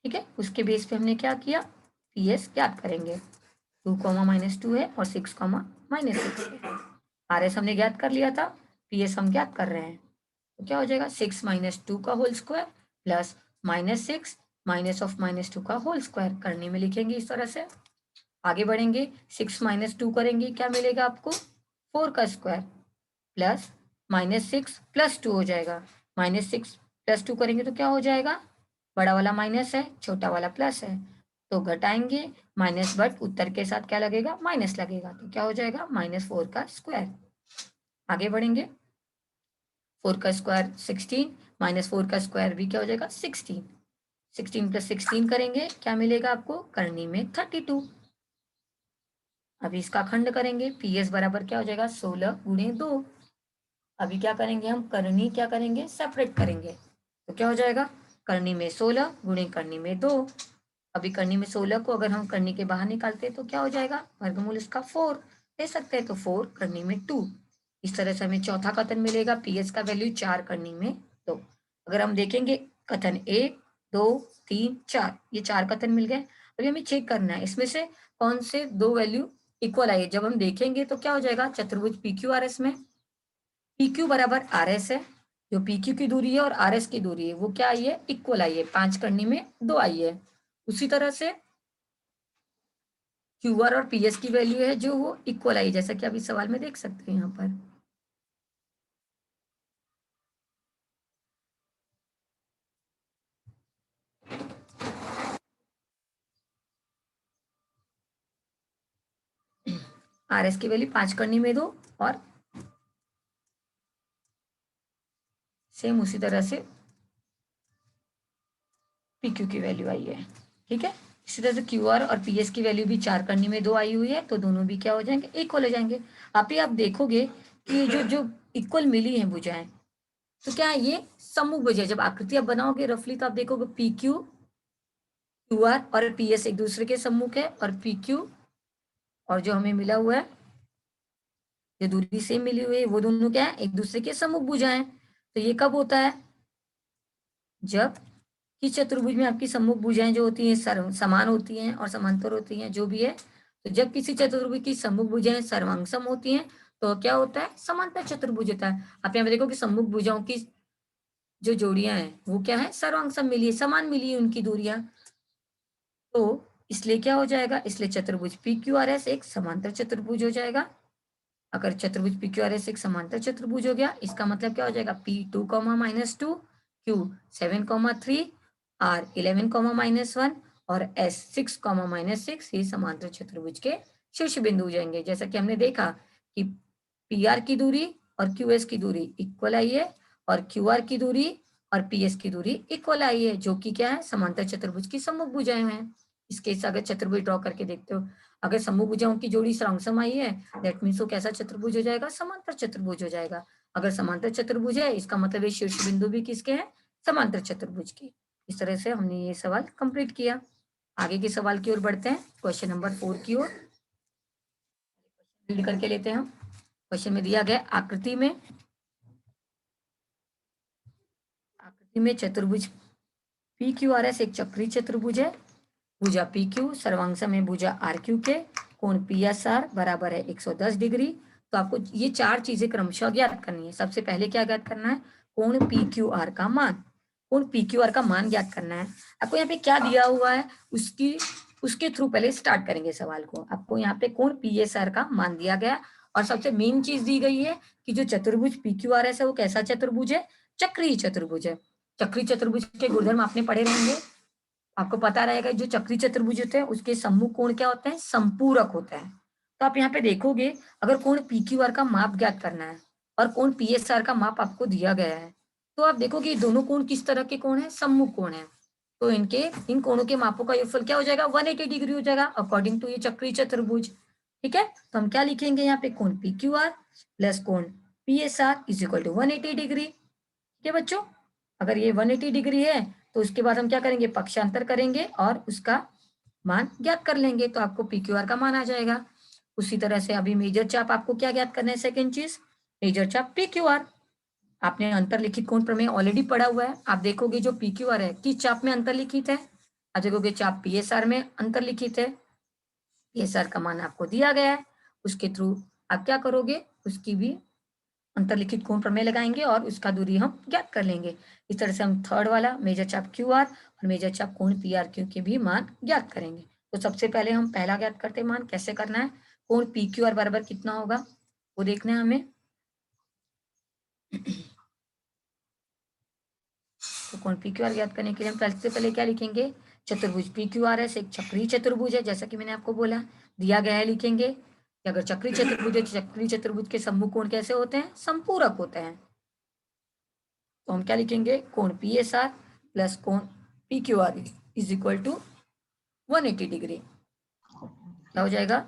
S1: ठीक है, उसके बेस पे हमने क्या किया, पीएस ज्ञात करेंगे। 2, -2 है और 6, -6 है। आरएस हमने ज्ञात कर लिया था, पीएस हम ज्ञात कर रहे हैं। तो क्या हो जाएगा, 6 -2 का होल स्क्वायर प्लस -6 -2 का होल स्क्वायर करने में लिखेंगे इस तरह से। आगे बढ़ेंगे, 6 -2 करेंगे, क्या मिलेगा आपको, 4 का स्क्वायर प्लस -6 + 2 हो जाएगा। -6 + 2 करेंगे तो क्या हो जाएगा, बड़ा वाला माइनस है, छोटा वाला प्लस है, तो घटाएंगे, माइनस बट उत्तर के साथ क्या लगेगा, माइनस लगेगा, तो क्या हो जाएगा, -4 का स्क्वायर। आगे बढ़ेंगे, 4 का स्क्वायर 16 -4 का स्क्वायर भी क्या हो जाएगा, 16। 16 + 16 करेंगे, क्या मिलेगा आपको, करनी में 32। अभी इसका खंड करेंगे, पीएस बराबर क्या हो जाएगा, 16 × 2। अभी क्या करेंगे हम, करनी क्या करेंगे, सेपरेट करेंगे, तो क्या हो जाएगा, करनी में 16 × करनी में 2। अभी करनी में 16 को अगर हम करनी के बाहर निकालते हैं तो क्या हो जाएगा, वर्गमूल इसका 4 ले सकते हैं, तो 4 करनी में 2। इस तरह से हमें चौथा कथन मिलेगा, पीएस का वैल्यू 4 करनी में 2। अगर हम देखेंगे कथन 1 2 3 4, ये 4 कथन मिल गए। अभी हमें चेक करना है इसमें से कौन से 2 वैल्यू इक्वल आई है। जब हम देखेंगे तो क्या हो जाएगा, चतुर्भुज PQRS में PQ बराबर RS है, जो PQ की दूरी है और RS की दूरी है वो क्या आई है, इक्वल आई है, 5 करनी में 2 आई है। उसी तरह से QR और PS की वैल्यू है जो वो इक्वल आई, जैसा कि आप इस सवाल में देख सकते हैं यहाँ पर। RS की वैल्यू 5 करनी में 2 और सेम उसी तरह से PQ की वैल्यू आई है। ठीक है, इसी तरह से QR और PS की वैल्यू भी 4 करनी में 2 आई हुई है, तो दोनों भी क्या हो जाएंगे, इक्वल हो जाएंगे। आप देखोगे कि जो इक्वल मिली है भुजाएं, तो क्या है, ये सम्मुख भुजाएं। जब आकृति आप बनाओगे रफली तो आप देखोगे PQ QR और PS एक दूसरे के सम्मुख है, और PQ और जो हमें मिला हुआ है, जो दूरी सेम मिली हुई है, वो दोनों क्या है, एक दूसरे के सम्मुख भुजाएं। तो ये कब होता है, जब कि चतुर्भुज में आपकी सम्मुख भुजाएं जो होती हैं समान होती हैं और समांतर होती हैं, जो भी है। तो जब किसी चतुर्भुज की सम्मुख भुजाएं सर्वांगसम होती हैं तो क्या होता है, समांतर चतुर्भुज होता है। आप यहाँ पे देखो कि सम्मुख भुजाओं की जो जोड़ियां हैं वो क्या है, सर्वांगसम मिली है, समान मिली है उनकी दूरियां। तो इसलिए क्या हो जाएगा, इसलिए चतुर्भुज PQRS एक समांतर चतुर्भुज हो जाएगा। अगर चतुर्भुज PQRS एक समांतर चतुर्भुज हो गया, इसका मतलब क्या हो जाएगा, P2, -2 Q7, 3 R 11, -1 और S 6, -6 ये समांतर चतुर्भुज के शीर्ष बिंदु हो जाएंगे। जैसा कि हमने देखा कि PR की दूरी और QS की दूरी इक्वल आई है, और QR की दूरी और PS की दूरी इक्वल आई है, जो कि क्या है, समांतर चतुर्भुज की सम्मुख भुजाएं हैं। इसके से अगर चतुर्भुज ड्रॉ करके देखते हो, अगर सम्मुख भुजाओं की जोड़ी सर्वांगसम आई है, दैट मीन्स वो कैसा चतुर्भुज हो जाएगा, समांतर चतुर्भुज हो जाएगा। अगर समांतर चतुर्भुज है, इसका मतलब ये शीर्ष बिंदु भी किसके हैं, समांतर चतुर्भुज की। इस तरह से हमने ये सवाल कंप्लीट किया। आगे के सवाल की ओर बढ़ते हैं, क्वेश्चन नंबर 4 की ओर रीड करके लेते हैं हम। क्वेश्चन में दिया गया, आकृति में चतुर्भुज PQRS एक चक्रीय चतुर्भुज है। भुजा PQ सर्वांगसम है भुजा RQ के, कोण PSR बराबर है 110 डिग्री। तो आपको ये 4 चीजें क्रमशः ज्ञात करनी है। सबसे पहले क्या ज्ञात करना है, कोण PQR का मान। कोण PQR का मान ज्ञात करना है। आपको यहाँ पे क्या दिया हुआ है, उसके थ्रू पहले स्टार्ट करेंगे सवाल को। आपको यहाँ पे कोण PSR का मान दिया गया, और सबसे मेन चीज दी गई है कि जो चतुर्भुज PQRS है वो कैसा चतुर्भुज है, चक्रीय चतुर्भुज है। चक्रीय चतुर्भुज के गुणधर्म आपने पढ़े रहेंगे, आपको पता रहेगा जो चक्रीय चतुर्भुज होते हैं उसके सम्मुख कोण क्या होते हैं, संपूरक होता है। तो आप यहाँ पे देखोगे, अगर कोण PQR का माप ज्ञात करना है और कोण PSR का माप आपको दिया गया है, तो आप देखोगे दोनों कोण किस तरह के कोण है, सम्मुख कोण है। तो इन कोणों के मापों का योगफल क्या हो जाएगा, 180 डिग्री हो जाएगा अकॉर्डिंग टू ये चक्रीय चतुर्भुज। ठीक है, तो हम क्या लिखेंगे यहाँ पे, कोण पी क्यू आर प्लस कोण P S R is equal to 180 degree. ठीक है बच्चों, अगर ये 180 डिग्री है तो उसके बाद हम क्या करेंगे, पक्षांतर करेंगे और उसका मान ज्ञात कर लेंगे, तो आपको पी क्यू आर का मान आ जाएगा। उसी तरह से अभी मेजर चाप आपको क्या ज्ञात करना है, सेकेंड चीज मेजर चाप पी क्यू आर। आपने अंतरलिखित कोण प्रमेय ऑलरेडी पढ़ा हुआ है, आप देखोगे जो पी क्यू आर है किस चाप में अंतरलिखित है, आप देखोगे चाप पी एस आर में अंतरलिखित है। पी एस आर का मान आपको दिया गया है, उसके थ्रू आप क्या करोगे, उसकी भी अंतरलिखित कोण प्रमेय लगाएंगे और उसका दूरी हम ज्ञात कर लेंगे। इस तरह से हम थर्ड वाला मेजर चाप क्यू आर और मेजर चाप कोण पी आर क्यू के भी मान ज्ञात करेंगे। तो सबसे पहले हम पहला ज्ञात करते हैं मान, कैसे करना है, कोण पी क्यू आर बराबर कितना होगा वो देखना है हमें। तो कोण पी क्यू आर ज्ञात करने के लिए हम सबसे पहले क्या लिखेंगे, चतुर्भुज पी क्यू आर है, एक चक्रीय चतुर्भुज है, जैसा कि मैंने आपको बोला दिया गया है, लिखेंगे कि अगर चक्रीय चतुर्भुज है, चक्रीय चतुर्भुज के सम्मुख कोण कैसे होते हैं, संपूरक होते हैं। तो हम क्या लिखेंगे, कोण पी एस आर प्लस कोण P Q R is equal to 180 degree. क्या हो जाएगा,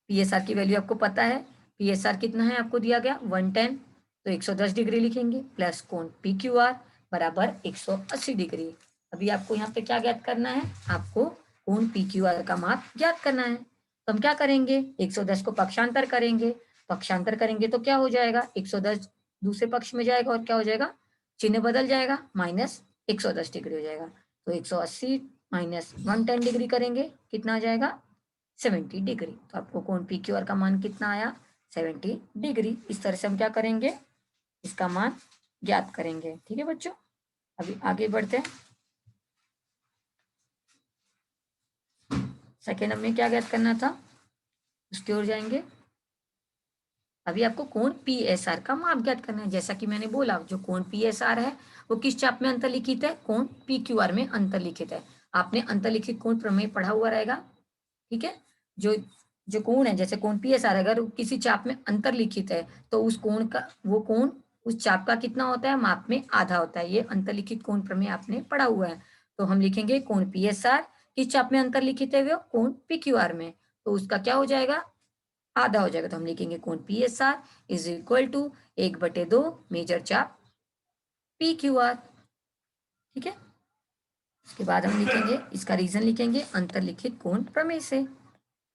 S1: पी एस आर की वैल्यू आपको पता है, पी एस आर कितना है आपको दिया गया 110, तो 110 डिग्री लिखेंगे प्लस कोण पी क्यू आर बराबर 180 डिग्री। अभी आपको यहाँ पे क्या ज्ञात करना है, आपको कोण पी क्यू आर का मान ज्ञात करना है। तो हम क्या करेंगे, 110 को पक्षांतर करेंगे, पक्षांतर करेंगे तो क्या हो जाएगा, 110 दूसरे पक्ष में जाएगा और क्या हो जाएगा, चिन्ह बदल जाएगा, माइनस 110 डिग्री हो जाएगा। तो 180 माइनस 110 डिग्री करेंगे, कितना आ जाएगा 70 डिग्री। तो आपको कोण पी क्यू आर का मान कितना आया, 70 डिग्री। इस तरह से हम क्या करेंगे, इसका मान ज्ञात करेंगे। ठीक है बच्चों, अभी आगे बढ़ते हैं। सेकेंड हमें क्या ज्ञात करना था, उसकी ओर जाएंगे। अभी आपको कोण पी एस आर का माप ज्ञात करना है। जैसा कि मैंने बोला, जो कोण पी एस आर है वो किस चाप में अंतरलिखित है, कोण पी क्यू आर में अंतरलिखित है। आपने अंतरलिखित कोण प्रमेय पढ़ा हुआ रहेगा। ठीक है, जो जो कोण है, जैसे कोण पी एस आर अगर किसी चाप में अंतरलिखित है तो उस कोण का, वो कोण उस चाप का कितना होता है, माप में आधा होता है। ये अंतरलिखित कोण प्रमेय आपने पढ़ा हुआ है। तो हम लिखेंगे कोण पी एस आर किस चाप में अंतरलिखित है, वो कोण पी क्यू आर में, तो उसका क्या हो जाएगा, आधा हो जाएगा। तो हम लिखेंगे कोण P S R is equal to 1/2 major चाप पी क्यू आर। ठीक है, उसके बाद हम लिखेंगे, इसका रीजन लिखेंगे अंतरलिखित कोण प्रमेय से।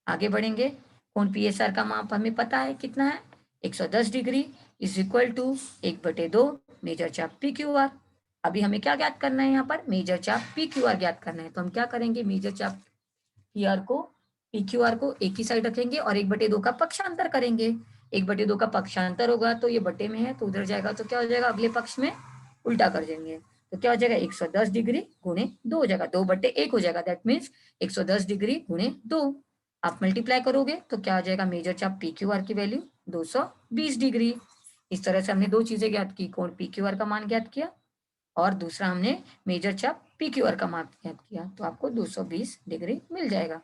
S1: आगे बढ़ेंगे, कोण पी एस आर का माप हमें पता है कितना है, 110 degree is equal to 1/2 major चाप पी क्यू आर। अभी हमें क्या ज्ञात करना है, यहाँ पर मेजर चाप पी क्यू आर ज्ञात करना है। तो हम क्या करेंगे, मेजर चाप पी आर को, पी क्यू आर को एक ही साइड रखेंगे और 1/2 का पक्षांतर करेंगे। 1/2 का पक्षांतर होगा तो ये बटे में है तो उधर जाएगा, तो क्या हो जाएगा, अगले पक्ष में उल्टा कर देंगे। तो क्या हो जाएगा, 110 डिग्री गुणे 2 हो जाएगा, 2/1 हो जाएगा। दैट मीन्स 110 डिग्री गुणे 2 आप मल्टीप्लाई करोगे तो क्या हो जाएगा, मेजर चाप पी क्यू आर की वैल्यू 220 डिग्री। इस तरह से हमने दो चीजें ज्ञात की, कोण पी क्यू आर का मान ज्ञात किया और दूसरा हमने मेजर चाप पी क्यू आर का मान ज्ञात किया, तो आपको 220 डिग्री मिल जाएगा।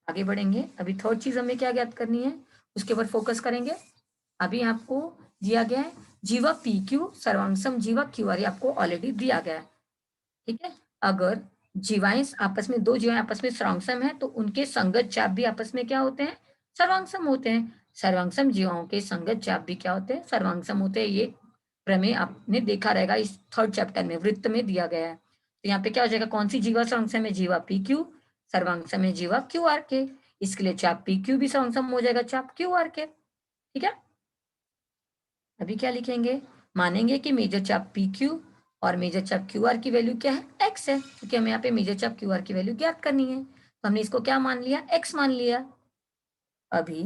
S1: आगे बढ़ेंगे, अभी थर्ड चीज हमें क्या ज्ञात करनी है, उसके ऊपर फोकस करेंगे। अभी आपको दिया गया है जीवा पी क्यू सर्वांगसम जीवा क्यू आर, आपको ऑलरेडी दिया गया है। ठीक है, अगर जीवाएं आपस में, दो जीवाएं आपस में सर्वांगसम है तो उनके संगत चाप भी आपस में क्या होते हैं, सर्वांगसम होते हैं। सर्वांगसम जीवाओं के संगत चाप भी क्या होते हैं, सर्वांगसम होते हैं। ये प्रमेय आपने देखा रहेगा इस थर्ड चैप्टर में, वृत्त में दिया गया है। तो यहाँ पे क्या हो जाएगा, कौन सी जीवा सर्वांगसम है, जीवा पी क्यू सर्वांगसम है जीवा क्यू आर के, इसके लिए चाप पी क्यू भी सर्वांगसम हो जाएगा चाप क्यू आर के। ठीक है, अभी क्या लिखेंगे, मानेंगे कि मेजर चाप पी क्यू और मेजर चाप क्यू आर की वैल्यू क्या है, एक्स है, क्योंकि हमें यहाँ पे मेजर चाप क्यू आर की वैल्यू ज्ञात करनी है। तो हमने इसको क्या मान लिया, एक्स मान लिया। अभी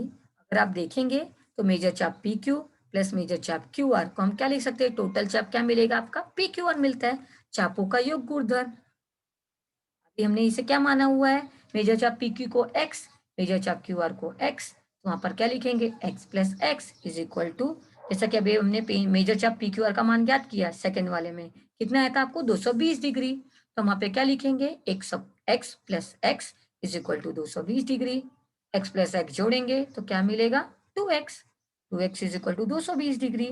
S1: अगर आप देखेंगे तो मेजर चाप पी क्यू प्लस मेजर चाप क्यू आर को हम क्या लिख सकते हैं, टोटल चाप क्या मिलेगा आपका, पी क्यू आर मिलता है, चापों का योग गुणधर। अभी हमने इसे क्या माना हुआ है, मेजर चाप पी क्यू को एक्स, मेजर चाप क्यू आर को एक्स, तो वहां पर क्या लिखेंगे, x plus x is equal to, जैसा कि अभी हमने मेजर चाप पी क्यू आर का मान ज्ञात किया सेकंड वाले में, कितना आया था आपको 220 डिग्री, तो वहां पे क्या लिखेंगे, x plus x is equal to 220 degree. X plus x जोड़ेंगे तो क्या मिलेगा, 2x, 2x is equal to 220 degree.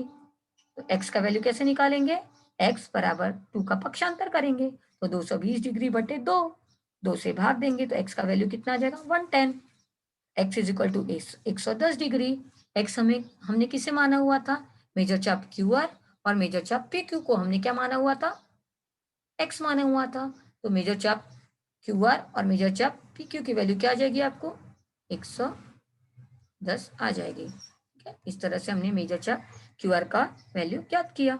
S1: तो x का वैल्यू कैसे निकालेंगे, x बराबर 2 का पक्षांतर करेंगे तो 220 डिग्री बटे 2 से भाग देंगे तो x का वैल्यू कितना आ जाएगा 110। x is equal to 110 degree. x हमने किसे माना हुआ था, मेजर चाप QR, और मेजर चाप PQ को हमने क्या माना हुआ था, x माना हुआ था। तो मेजर चाप QR और मेजर चाप PQ की वैल्यू क्या आ जाएगी आपको 110 आ जाएगी। ठीक है, इस तरह से हमने मेजर चाप QR का वैल्यू ज्ञात किया।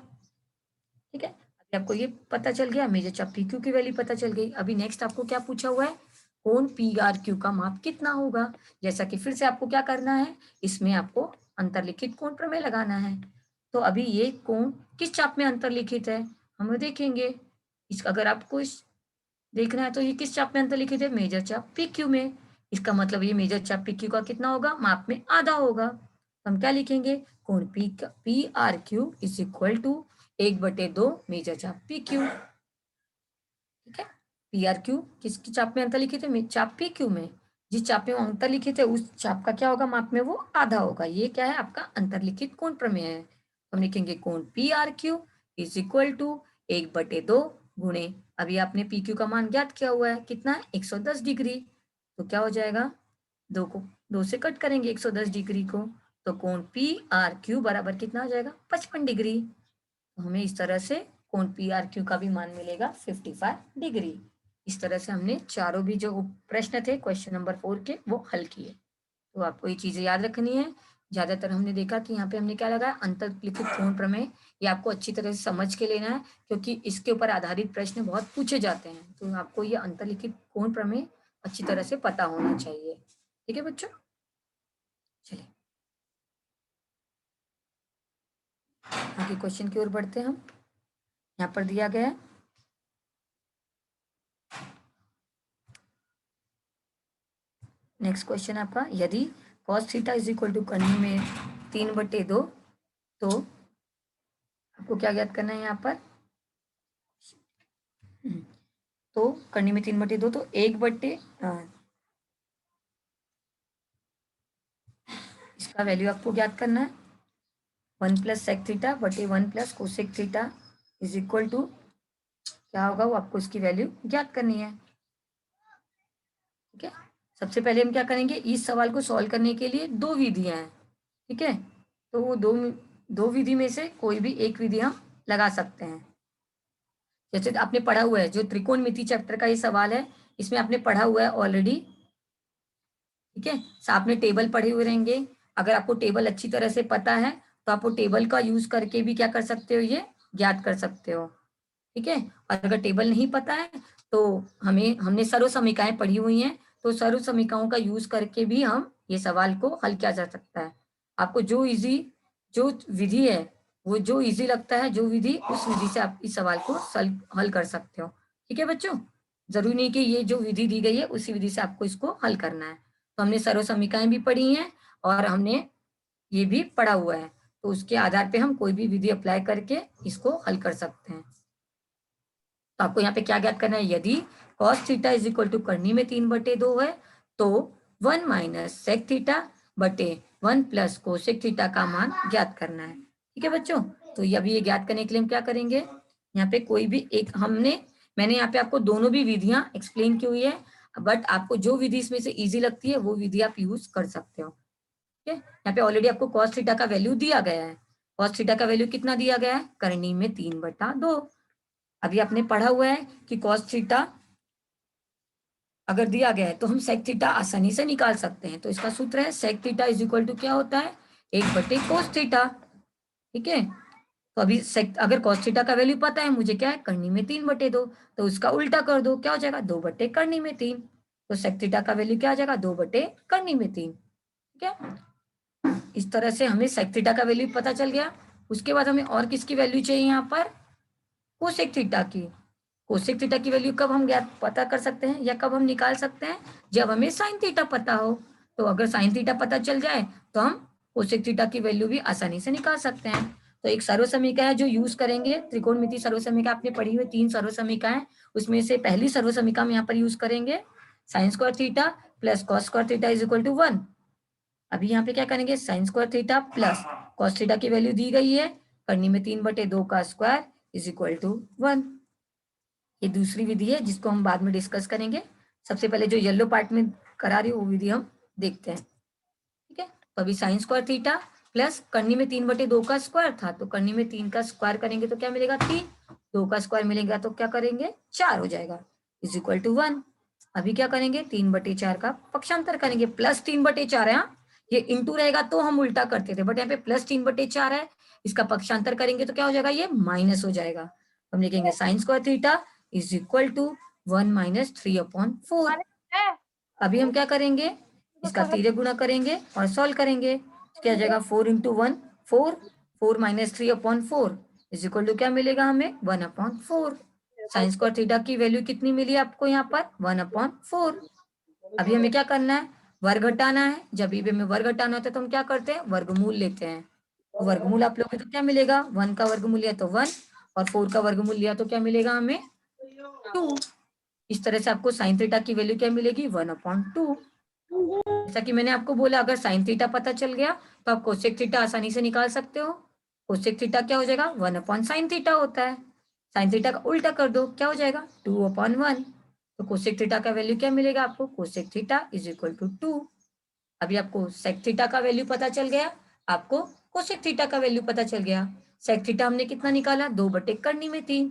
S1: ठीक है, अभी आपको ये पता चल गया, मेजर चाप PQ की वैल्यू पता चल गई। अभी नेक्स्ट आपको क्या पूछा हुआ है, कोण PRQ का माप कितना होगा। जैसा कि फिर से आपको क्या करना है, इसमें आपको अंतरलिखित कोण प्रमेय लगाना है। तो अभी ये कोण किस चाप में अंतरलिखित है हम देखेंगे। इसका अगर आपको देखना है तो ये किस चाप में अंतरलिखित है, मेजर चाप PQ में। इसका मतलब ये मेजर चाप PQ का कितना होगा, माप में आधा होगा। हम क्या लिखेंगे, कोण PRQ is equal to 1/2 major चाप PQ। ठीक है, PRQ किसकी चाप में अंतरलिखित है, चाप PQ में। जिस चाप में अंतरलिखित है उस चाप का क्या होगा, माप में वो आधा होगा। ये क्या है, आपका अंतरलिखित कोण प्रमेय है। हम लिखेंगे कोण PRQ इज इक्वल टू 1/2 गुणे, अभी आपने PQ का मान ज्ञात किया हुआ है, कितना है 110 डिग्री। तो क्या हो जाएगा, 2 से कट करेंगे 110 डिग्री को, तो कोण PRQ बराबर कितना हो जाएगा 55 डिग्री। तो हमें इस तरह से कोण PRQ का भी मान मिलेगा 55 डिग्री। इस तरह से हमने चारों भी जो प्रश्न थे क्वेश्चन नंबर 4 के वो हल किए। तो आपको ये चीजें याद रखनी है। ज्यादातर हमने देखा कि यहाँ पे हमने क्या लगाया, अंतरलिखित कोण प्रमेय। ये आपको अच्छी तरह से समझ के लेना है क्योंकि इसके ऊपर आधारित प्रश्न बहुत पूछे जाते हैं। तो आपको ये अंतरलिखित कोण प्रमेय अच्छी तरह से पता होना चाहिए। ठीक है बच्चों, चलिए आगे क्वेश्चन की ओर बढ़ते हैं हम। यहाँ पर दिया गया है, नेक्स्ट क्वेश्चन आपका, यदि cos theta is equal to कर्ण में 3/2, तो आपको क्या ज्ञात करना है यहाँ पर, तो कर्ण में 3/2 तो 1/, इसका वैल्यू आपको ज्ञात करना है 1 + sec थीटा बटे 1 + cosec theta is equal to क्या होगा, वो आपको इसकी वैल्यू ज्ञात करनी है। ठीक है, सबसे पहले हम क्या करेंगे, इस सवाल को सॉल्व करने के लिए 2 विधियां हैं। ठीक है, तो वो दो विधि में से कोई भी एक विधि हम लगा सकते हैं। जैसे आपने पढ़ा हुआ है, जो त्रिकोणमिति चैप्टर का ये सवाल है, इसमें आपने पढ़ा हुआ है ऑलरेडी। ठीक है, आपने टेबल पढ़े हुए रहेंगे। अगर आपको टेबल अच्छी तरह से पता है तो आप वो टेबल का यूज करके भी क्या कर सकते हो, ये ज्ञात कर सकते हो। ठीक है, और अगर टेबल नहीं पता है तो हमने सर्व समीकरणाएं पढ़ी हुई हैं, तो सर्व समीकरणों का यूज करके भी हम ये सवाल को हल किया जा सकता है। आपको जो विधि है, वो जो इजी लगता है, जो विधि, उस विधि से आप इस सवाल को हल कर सकते हो। ठीक है बच्चों, जरूरी नहीं कि ये जो विधि दी गई है उसी विधि से आपको इसको हल करना है। तो हमने सर्व समीकरणाएं भी पढ़ी हैं और हमने ये भी पढ़ा हुआ है, तो उसके आधार पे हम कोई भी विधि अप्लाई करके इसको हल कर सकते हैं। तो आपको यहाँ पे क्या ज्ञात करना है, यदि cos theta is equal to कर्ण में 3/2 है तो 1 - sec थीटा बटे 1 + cosec थीटा का मान ज्ञात करना है। ठीक है बच्चों, तो अभी ये ज्ञात करने के लिए हम क्या करेंगे, यहाँ पे कोई भी एक मैंने यहाँ पे आपको दोनों भी विधियां एक्सप्लेन की हुई है, बट आपको जो विधि इसमें से इजी लगती है वो विधि आप यूज कर सकते हो। ठीक है, यहाँ पे ऑलरेडी आपको cos थीटा का वैल्यू दिया गया है। cos थीटा का वैल्यू कितना दिया गया है, कर्ण में 3/2। अभी आपने पढ़ा हुआ है कि cos थीटा अगर दिया गया है तो हम sec थीटा आसानी से निकाल सकते हैं। तो इसका सूत्र है sec theta is equal to क्या होता है, 1/cos थीटा। ठीक है, तो अभी अगर cos थीटा का वैल्यू पता है मुझे, क्या है, कर्ण में 3/2, तो उसका उल्टा कर दो, क्या हो जाएगा 2/कर्ण में 3। तो sec थीटा का वैल्यू क्या आ जाएगा, 2/कर्ण में 3। ठीक है, इस तरह से हमें sec थीटा का वैल्यू पता चल गया। उसके बाद हमें और किसकी वैल्यू चाहिए, यहाँ पर कोसेक थीटा की। कोसेक थीटा की वैल्यू कब हम ज्ञात पता कर सकते हैं या कब हम निकाल सकते हैं, जब हमें साइन थीटा पता हो। तो अगर साइन थीटा पता चल जाए तो हम कोसेक थीटा की वैल्यू भी आसानी से निकाल सकते हैं। तो एक सर्व समीकरण है जो यूज करेंगे, त्रिकोणमिति सर्व समीकरण आपने पढ़ी हुई 3 सर्व समीकरण, उसमें से पहली सर्व समीकरण यहाँ पर यूज करेंगे, sine square theta plus cos square theta is equal to 1। अभी यहाँ पे क्या करेंगे, sine square theta plus cos theta की वैल्यू दी गई है, कर्ण में 3/2 का स्क्वायर इज इक्वल टू 1। ये दूसरी विधि है जिसको हम बाद में डिस्कस करेंगे। सबसे पहले जो येलो पार्ट में करा रही हूँ वो विधि हम देखते हैं। ठीक है, तो अभी साइन स्क्वायर थीटा प्लस करनी में 3/2 का स्क्वायर था, तो करनी में 3 का स्क्वायर करेंगे तो क्या मिलेगा 3, 2 का स्क्वायर मिलेगा तो क्या करेंगे 4 हो जाएगा, इज इक्वल टू 1। अभी क्या करेंगे 3/4 का पक्षांतर करेंगे, प्लस 3/4 है, ये इंटू रहेगा तो हम उल्टा करते थे, बट यहाँ पे प्लस 3/4 है, इसका पक्षांतर करेंगे तो क्या हो जाएगा ये माइनस हो जाएगा। हम लिखेंगे sine square theta is equal to 1 minus 3/4। अभी हम क्या करेंगे इसका तिर्यक गुणा करेंगे और सॉल्व करेंगे, क्या आ जाएगा 4 into 1 4, 4 minus 3/4 is equal to क्या मिलेगा हमें 1/4। साइन स्क्वायर थीटा की वैल्यू कितनी मिली आपको यहाँ पर 1/4। अभी हमें क्या करना है वर्ग घटाना है, जब भी हमें वर्ग घटाना होता है तो हम क्या करते हैं वर्गमूल लेते हैं, तो वर्गमूल आप लोगे तो क्या मिलेगा 1 का वर्गमूल लिया तो 1 और 4 का वर्गमूल लिया तो क्या मिलेगा हमें 2। इस तरह से आपको साइन थीटा की वैल्यू क्या मिलेगी 1/2। जैसा कि मैंने आपको बोला अगर साइन थीटा पता चल गया तो आप कोसेक थीटा आसानी से निकाल सकते हो। कोसेक थीटा क्या हो जाएगा 1/sin थीटा होता है, साइन थीटा का उल्टा कर दो क्या हो जाएगा 2/1। तो कोसेक थीटा का वैल्यू क्या मिलेगा आपको cosec theta is equal to 2। अभी आपको सेक थीटा का वैल्यू पता चल गया, आपको कोसेक थीटा का वैल्यू पता चल गया। सेक थीटा हमने कितना निकाला 2/3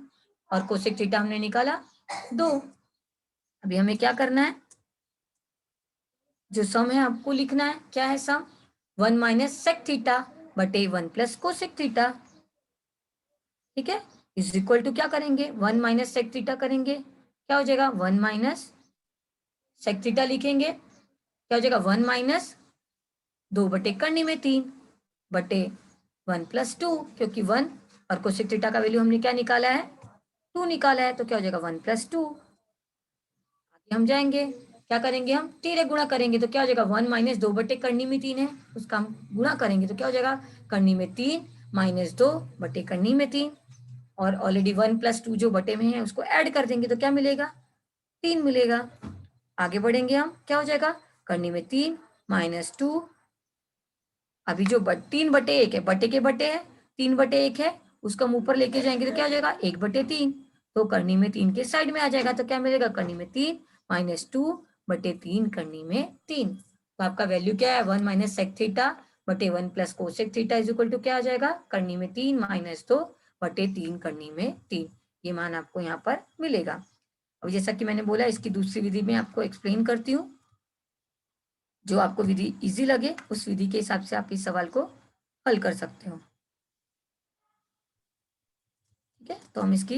S1: और कोसेक थीटा हमने निकाला 2। अभी हमें क्या करना है जो सम है आपको लिखना है, क्या है सम 1 माइनस सेक थीटा बटे 1 प्लस कोसेक थीटा। ठीक है, इज इक्वल टू क्या करेंगे 1 माइनस सेक थीटा करेंगे क्या हो जाएगा 1 माइनस सेक थीटा लिखेंगे क्या हो जाएगा 1 माइनस 2/3 बटे 1 प्लस 2, क्योंकि 1 और कोसेक थीटा का वैल्यू हमने क्या निकाला है 2 निकाला है, तो क्या हो जाएगा 1 प्लस 2। आगे हम जाएंगे क्या करेंगे हम तिर्यक गुणा करेंगे तो क्या हो जाएगा 1 माइनस 2/3 है उसका हम गुणा करेंगे तो क्या हो जाएगा करनी में 3 माइनस 2/3 और ऑलरेडी 1 प्लस 2 जो बटे में है उसको ऐड कर देंगे तो क्या मिलेगा 3 मिलेगा। आगे बढ़ेंगे हम क्या हो जाएगा करनी में 3 माइनस 2, अभी जो 3/1 है बटे के बटे है 3/1 है उसको हम ऊपर लेके जाएंगे तो क्या हो जाएगा 1/3, तो करनी में 3 के साइड में आ जाएगा तो क्या मिलेगा करनी में 3 माइनस 2/3 करनी में 3। तो आपका वैल्यू क्या है 1 माइनस सेक थीटा बटे 1 plus cosec theta is equal to क्या आ जाएगा करनी में 3 माइनस 2/3 करनी में 3, ये मान आपको यहाँ पर मिलेगा। अब जैसा कि मैंने बोला इसकी दूसरी विधि में आपको एक्सप्लेन करती हूँ, जो आपको विधि इजी लगे उस विधि के हिसाब से आप इस सवाल को हल कर सकते हो। ठीक है, तो हम इसकी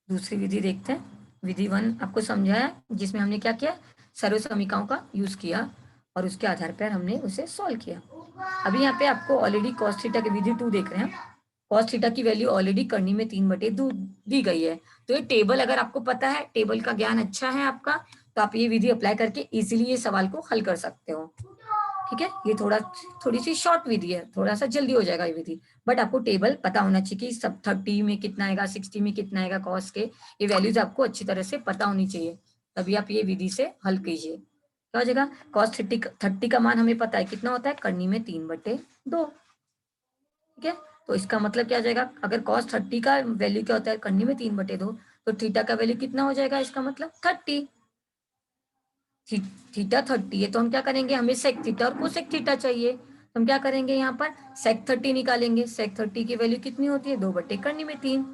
S1: दूसरी विधि देखते हैं। विधि 1 आपको समझाया जिसमें हमने क्या किया सर्व समीकरणों का यूज किया और उसके आधार पर हमने उसे सॉल्व किया। अभी यहाँ पे आपको ऑलरेडी कॉस थीटा की विधि 2 देख रहे हैं। कॉस थीटा की वैल्यू ऑलरेडी करनी में 3/2 दी गई है, तो ये टेबल अगर आपको पता है टेबल का ज्ञान अच्छा है आपका तो आप ये विधि अप्लाई करके इजीली ये सवाल को हल कर सकते हो। ठीक है, ये थोड़ी सी शॉर्ट विधि है, थोड़ा सा जल्दी हो जाएगा ये विधि, बट आपको टेबल पता होना चाहिए कि सब 30 में कितना आएगा 60 में कितना आएगा कॉस के, ये वैल्यूज आपको अच्छी तरह से पता होनी चाहिए, तभी आप ये विधि से हल कीजिए। क्या हो जाएगा कॉस 30 का मान हमें पता है कितना होता है करनी में 3/2। ठीक है, तो इसका मतलब क्या आ जाएगा अगर cos 30 का वैल्यू क्या होता है करनी में 3/2 तो थीटा का वैल्यू कितना हो जाएगा इसका मतलब 30। थीटा 30 है तो हम क्या करेंगे हमें सेक थीटा और कोसेक थीटा चाहिए, तो हम क्या करेंगे यहाँ पर सेक 30 निकालेंगे, सेक 30 की वैल्यू कितनी होती है 2/3।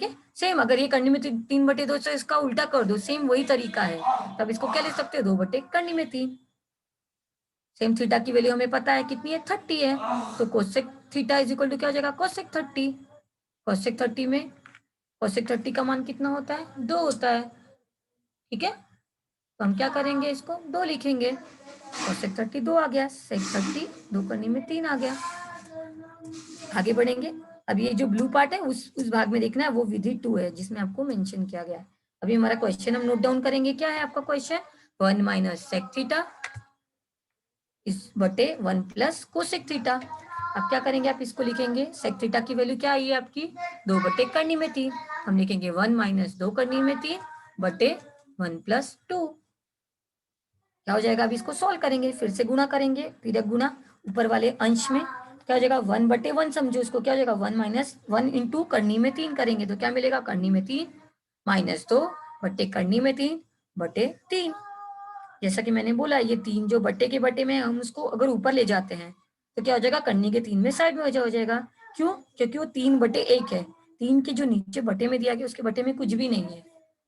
S1: ठीक है, सेम अगर ये करनी में 3/2 से इसका उल्टा कर दो, सेम वही तरीका है, तब इसको क्या ले सकते हो 2/3। सेम थीटा की वैल्यू हमें पता है कितनी है 30 है, तो cosec theta is equal to क्या हो जाएगा कोसेक 30। कोसेक 30 में कोसेक 30 का मान कितना होता है 2 होता है। ठीक है, तो हम क्या करेंगे इसको 2 लिखेंगे, कोसेक 30 2 आ गया, सेक 30 2 करने में 3 आ गया। आगे बढ़ेंगे, अब ये जो ब्लू पार्ट है उस भाग में देखना है वो विधि 2 है जिसमें आपको मेंशन किया गया है। अभी हमारा क्वेश्चन हम नोट डाउन करेंगे, क्या है आपका क्वेश्चन 1 माइनस सेक थीटा इस बटे 1 प्लस कोसेक थीटा। अब क्या करेंगे आप इसको लिखेंगे सेक थीटा की वैल्यू क्या आई है आपकी 2/3 हम लिखेंगे 1 माइनस 2 करनी में 3 बटे 1 प्लस 2। क्या हो जाएगा अब इसको सॉल्व करेंगे, फिर से गुणा करेंगे, तिर्यक गुणा ऊपर वाले अंश में क्या हो जाएगा 1/1 समझो इसको, क्या हो जाएगा 1 माइनस 1 इंटू करनी में 3 करेंगे तो क्या मिलेगा करनी में 3 -2 बटे करनी में 3 बटे 3। जैसा कि मैंने बोला ये 3 जो बट्टे के बट्टे में हम उसको अगर ऊपर ले जाते हैं तो क्या हो जाएगा, करनी के 3 में साइड में हो जाएगा। क्यों? क्योंकि वो 3 बटे 1 है। 3 के जो नीचे बटे में दिया गया उसके बटे में कुछ भी नहीं है,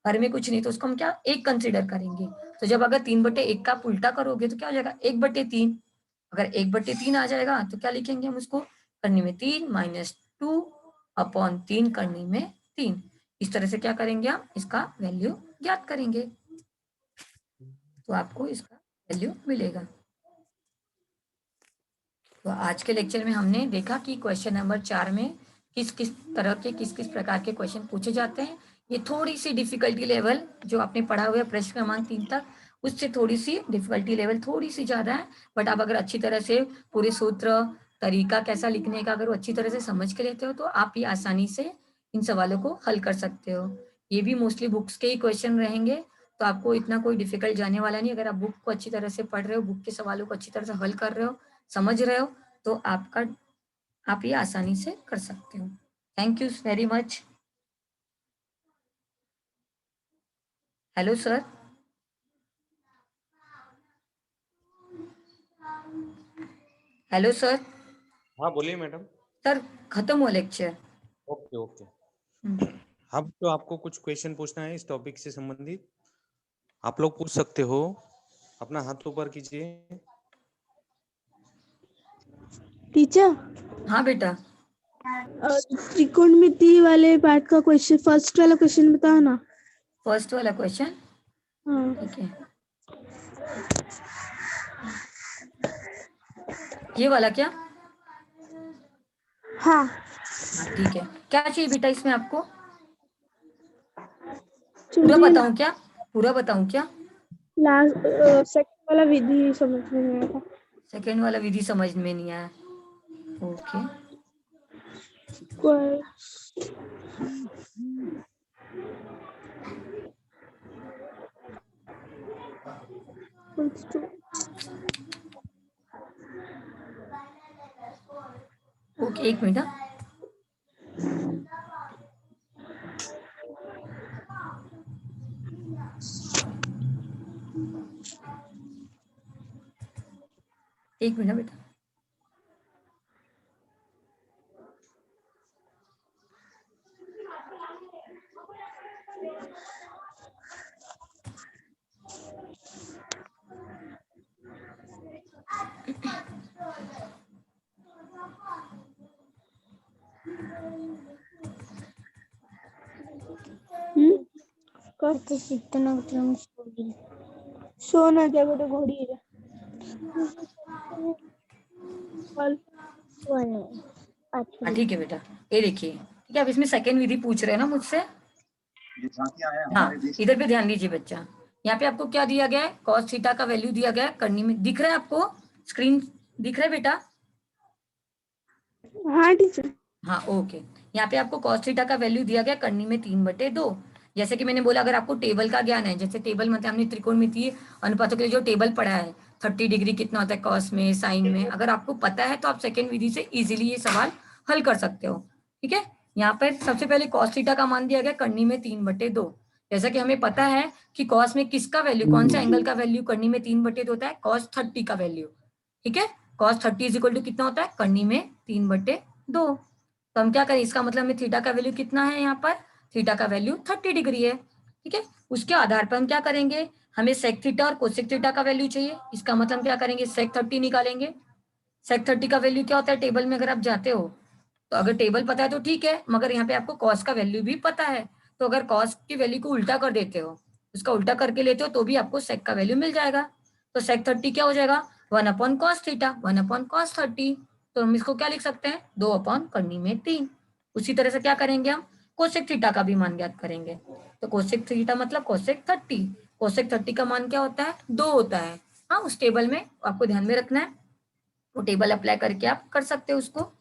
S1: हर में कुछ नहीं, तो उसको हम क्या 1 कंसिडर करेंगे। तो जब अगर 3 बटे 1 का आप उल्टा करोगे तो क्या हो जाएगा 1 बटे 3। अगर 1 बटे 3 आ जाएगा तो क्या लिखेंगे हम उसको, करनी में 3 -2 अपॉन 3 करनी में 3। इस तरह से क्या करेंगे हम इसका वैल्यू ज्ञात करेंगे, तो आपको इसका वैल्यू मिलेगा। तो आज के लेक्चर में हमने देखा कि क्वेश्चन नंबर 4 में किस किस तरह के किस किस प्रकार के क्वेश्चन पूछे जाते हैं। ये थोड़ी सी डिफिकल्टी लेवल जो आपने पढ़ा हुआ है प्रश्न क्रमांक 3 तक, उससे थोड़ी सी डिफिकल्टी लेवल थोड़ी सी ज़्यादा है, बट आप अगर अच्छी तरह से पूरे सूत्र, तरीका कैसा लिखने का अगर वो अच्छी तरह से समझ के लेते हो तो आप ये आसानी से इन सवालों को हल कर सकते हो। ये भी मोस्टली बुक्स के ही क्वेश्चन रहेंगे, तो आपको इतना कोई डिफिकल्ट जाने वाला नहीं। अगर आप बुक को अच्छी तरह से पढ़ रहे हो, बुक के सवालों को अच्छी तरह से हल कर रहे हो, समझ रहे हो, तो आप ये आसानी से कर सकते हो। Thank you very much. Hello sir. Hello sir.
S2: हाँ बोलिए मैडम।
S1: सर खत्म हुआ लेक्चर।
S2: Okay okay. अब तो आपको कुछ क्वेश्चन पूछना है इस टॉपिक से संबंधित, आप लोग पूछ सकते हो, अपना हाथ ऊपर कीजिए।
S3: टीचर,
S1: हाँ बेटा।
S3: त्रिकोणमिति वाले पार्ट का क्वेश्चन, फर्स्ट वाला क्वेश्चन बताओ ना।
S1: फर्स्ट वाला क्वेश्चन,
S3: हाँ
S1: ठीक है। ये वाला क्या?
S3: हाँ
S1: हाँ ठीक है। क्या चाहिए बेटा इसमें आपको? पूरा
S3: चलिए
S1: बताऊं क्या? पूरा बताऊं क्या?
S3: लास्ट सेकंड वाला विधि समझ में नहीं आया था।
S1: सेकेंड वाला विधि समझ में नहीं आया। ओके। ओके एक मिनट। एक मिनट बेटा।
S3: सोना क्या बेटा, घोड़ी है
S1: हाँ ठीक है बेटा। ये देखिए, ठीक है, अब इसमें सेकेंड विधि पूछ रहे हैं ना मुझसे। हाँ इधर पे ध्यान दीजिए बच्चा। यहाँ पे आपको क्या दिया गया है, कॉस थीटा का वैल्यू दिया गया है, करनी में दिख रहा है आपको, स्क्रीन दिख रहा है बेटा?
S3: हाँ टीचर।
S1: हाँ ओके। यहाँ पे आपको कॉस थीटा का वैल्यू दिया गया करनी में 3/2। जैसे कि मैंने बोला, अगर आपको टेबल का ज्ञान है, जैसे टेबल मतलब हमने त्रिकोणमितीय अनुपातों के लिए जो टेबल पढ़ा है, 30 डिग्री कितना होता है कॉस में, साइन में, अगर आपको पता है तो आप सेकेंड विधि से इजीली ये सवाल हल कर सकते हो। ठीक है। यहाँ पर सबसे पहले कॉस थीटा का मान दिया गया करनी में 3/2। जैसा कि हमें पता है कि कॉस में किसका वैल्यू, कौन सा एंगल का वैल्यू करनी में 3/2 होता है, कॉस 30 का वैल्यू। ठीक है। कॉस 30 इज इक्वल टू कितना होता है, करनी में 3/2। तो हम क्या करें, इसका मतलब हमें थीटा का वैल्यू कितना है, यहाँ पर थीटा का वैल्यू 30 डिग्री है। ठीक है। उसके आधार पर हम क्या करेंगे, हमें सेक थीटा और कोसेक थीटा का वैल्यू चाहिए। इसका मतलब क्या करेंगे, सेक 30 निकालेंगे। सेक 30 का वैल्यू क्या होता है, टेबल में अगर आप जाते हो तो अगर टेबल पता है तो ठीक है, मगर यहाँ पे आपको कॉस का वैल्यू भी पता है, तो अगर कॉस की वैल्यू को उल्टा कर देते हो, उसका उल्टा करके लेते हो तो भी आपको सेक का वैल्यू मिल जाएगा। तो सेक 30 क्या हो जाएगा, 1/cos थीटा, 1/cos 30। तो हम इसको क्या लिख सकते हैं, 2/करनी में 3। उसी तरह से क्या करेंगे, हम कोसेक थीटा का भी मान ज्ञात करेंगे। तो कोसेक थीटा मतलब कोसेक 30। कोसेक 30 का मान क्या होता है, 2 होता है। हाँ उस टेबल में आपको ध्यान में रखना है, वो टेबल अप्लाई करके आप कर सकते हो उसको।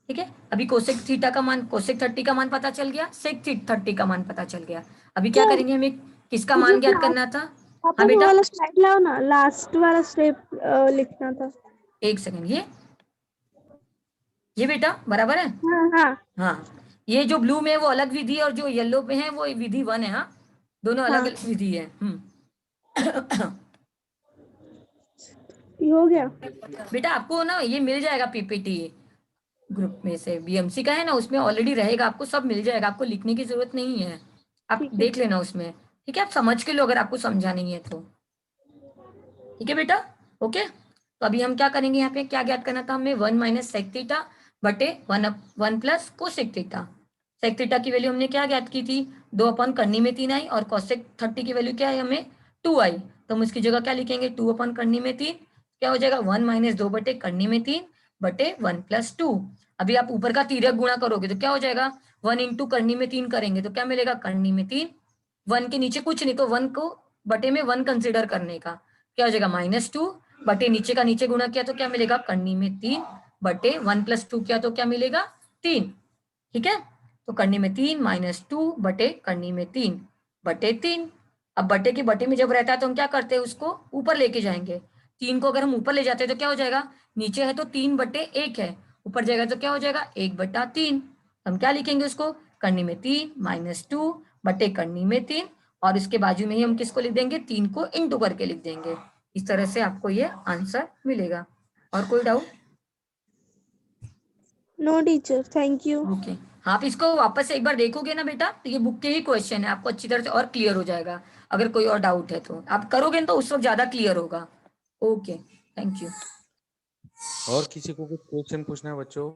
S1: ठीक है। अभी कोसेक थीटा का मान, कोसेक 30 का मान पता चल गया, सेक 30 का मान पता चल गया। अभी क्या करेंगे, हमें किसका मान ज्ञात करना था? हाँ
S3: वो
S1: बेटा
S3: वाला स्लाइड लाओ ना, लास्ट वाला स्टेप लिखना था।
S1: एक सेकंड, ये बेटा बराबर है।
S3: हाँ हाँ
S1: हाँ ये जो ब्लू में है वो अलग विधि है और जो येलो पे है वो विधि 1 है। हाँ, दोनों अलग
S3: हाँ।
S1: अलग विधि है।
S3: ये हो गया।
S1: बेटा आपको ना ये मिल जाएगा पीपीटी ग्रुप में से, बीएमसी का है ना, उसमें ऑलरेडी रहेगा, आपको सब मिल जाएगा, आपको लिखने की जरूरत नहीं है, आप
S3: ठीक है।
S1: देख लेना उसमें। ठीक है, आप समझ के लो अगर आपको समझा नहीं है तो। ठीक है बेटा, ओके। तो अभी हम क्या करेंगे, यहाँ पे क्या ज्ञात करना था हमें, 1 माइनस सेक थीटा बटे 1 plus cosec theta. Sec theta की वैल्यू हमने क्या ज्ञात की थी, 2 अपन करनी में 3 आई, और कोसेक 30 की वैल्यू क्या है हमें 2 आई। तो हम इसकी जगह क्या लिखेंगे, 2 अपन करनी में 3, क्या हो जाएगा 1 माइनस 2 बटे करनी में 3 बटे 1 प्लस 2। अभी आप ऊपर का तिर्यक गुणा करोगे तो क्या हो जाएगा, 1 इंटू करनी में 3 करेंगे तो क्या मिलेगा, करनी में 3, 1 के नीचे कुछ नहीं, तो 1 को बटे में 1 कंसिडर करने का, क्या हो जाएगा -2 बटे नीचे का नीचे गुणा किया तो क्या मिलेगा, करनी में 3 बटे 1 प्लस 2 किया तो क्या मिलेगा 3। ठीक है, तो करनी में 3 -2 बटे करनी में 3 बटे 3। अब बटे के बटे में जब रहता है तो हम क्या करते हैं, उसको ऊपर लेके जाएंगे। 3 को अगर हम ऊपर ले जाते हैं तो क्या हो जाएगा, नीचे है तो 3 बटे 1 है, ऊपर जाएगा तो क्या हो जाएगा 1 बटा 3। हम क्या लिखेंगे उसको, करनी में 3 -2 बटे करनी में 3, और इसके बाजू में ही हम किसको लिख देंगे, 3 को इंटू करके लिख देंगे। इस तरह से आपको ये आंसर मिलेगा। और कोई doubt?
S3: No teacher, thank you.
S1: Okay, आप इसको वापस से एक बार देखोगे ना बेटा, तो ये बुक के ही क्वेश्चन है, आपको अच्छी तरह से और क्लियर हो जाएगा। अगर कोई और डाउट है तो आप करोगे तो उस वक्त ज्यादा क्लियर होगा। Okay, thank you.
S2: और किसी को कुछ क्वेश्चन पूछना है बच्चों?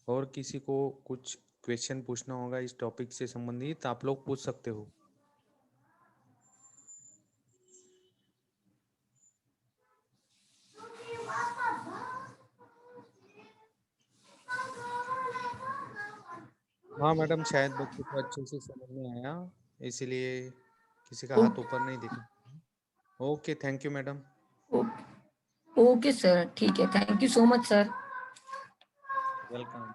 S2: और किसी को कुछ क्वेश्चन पूछना होगा इस टॉपिक से संबंधित, आप लोग पूछ सकते हो। हाँ मैडम, शायद बच्चों को अच्छे से समझ में आया, इसीलिए किसी का हाथ ऊपर नहीं दिखा। Okay, thank you madam.
S1: Okay sir, ठीक है, thank you so much sir.
S2: Welcome.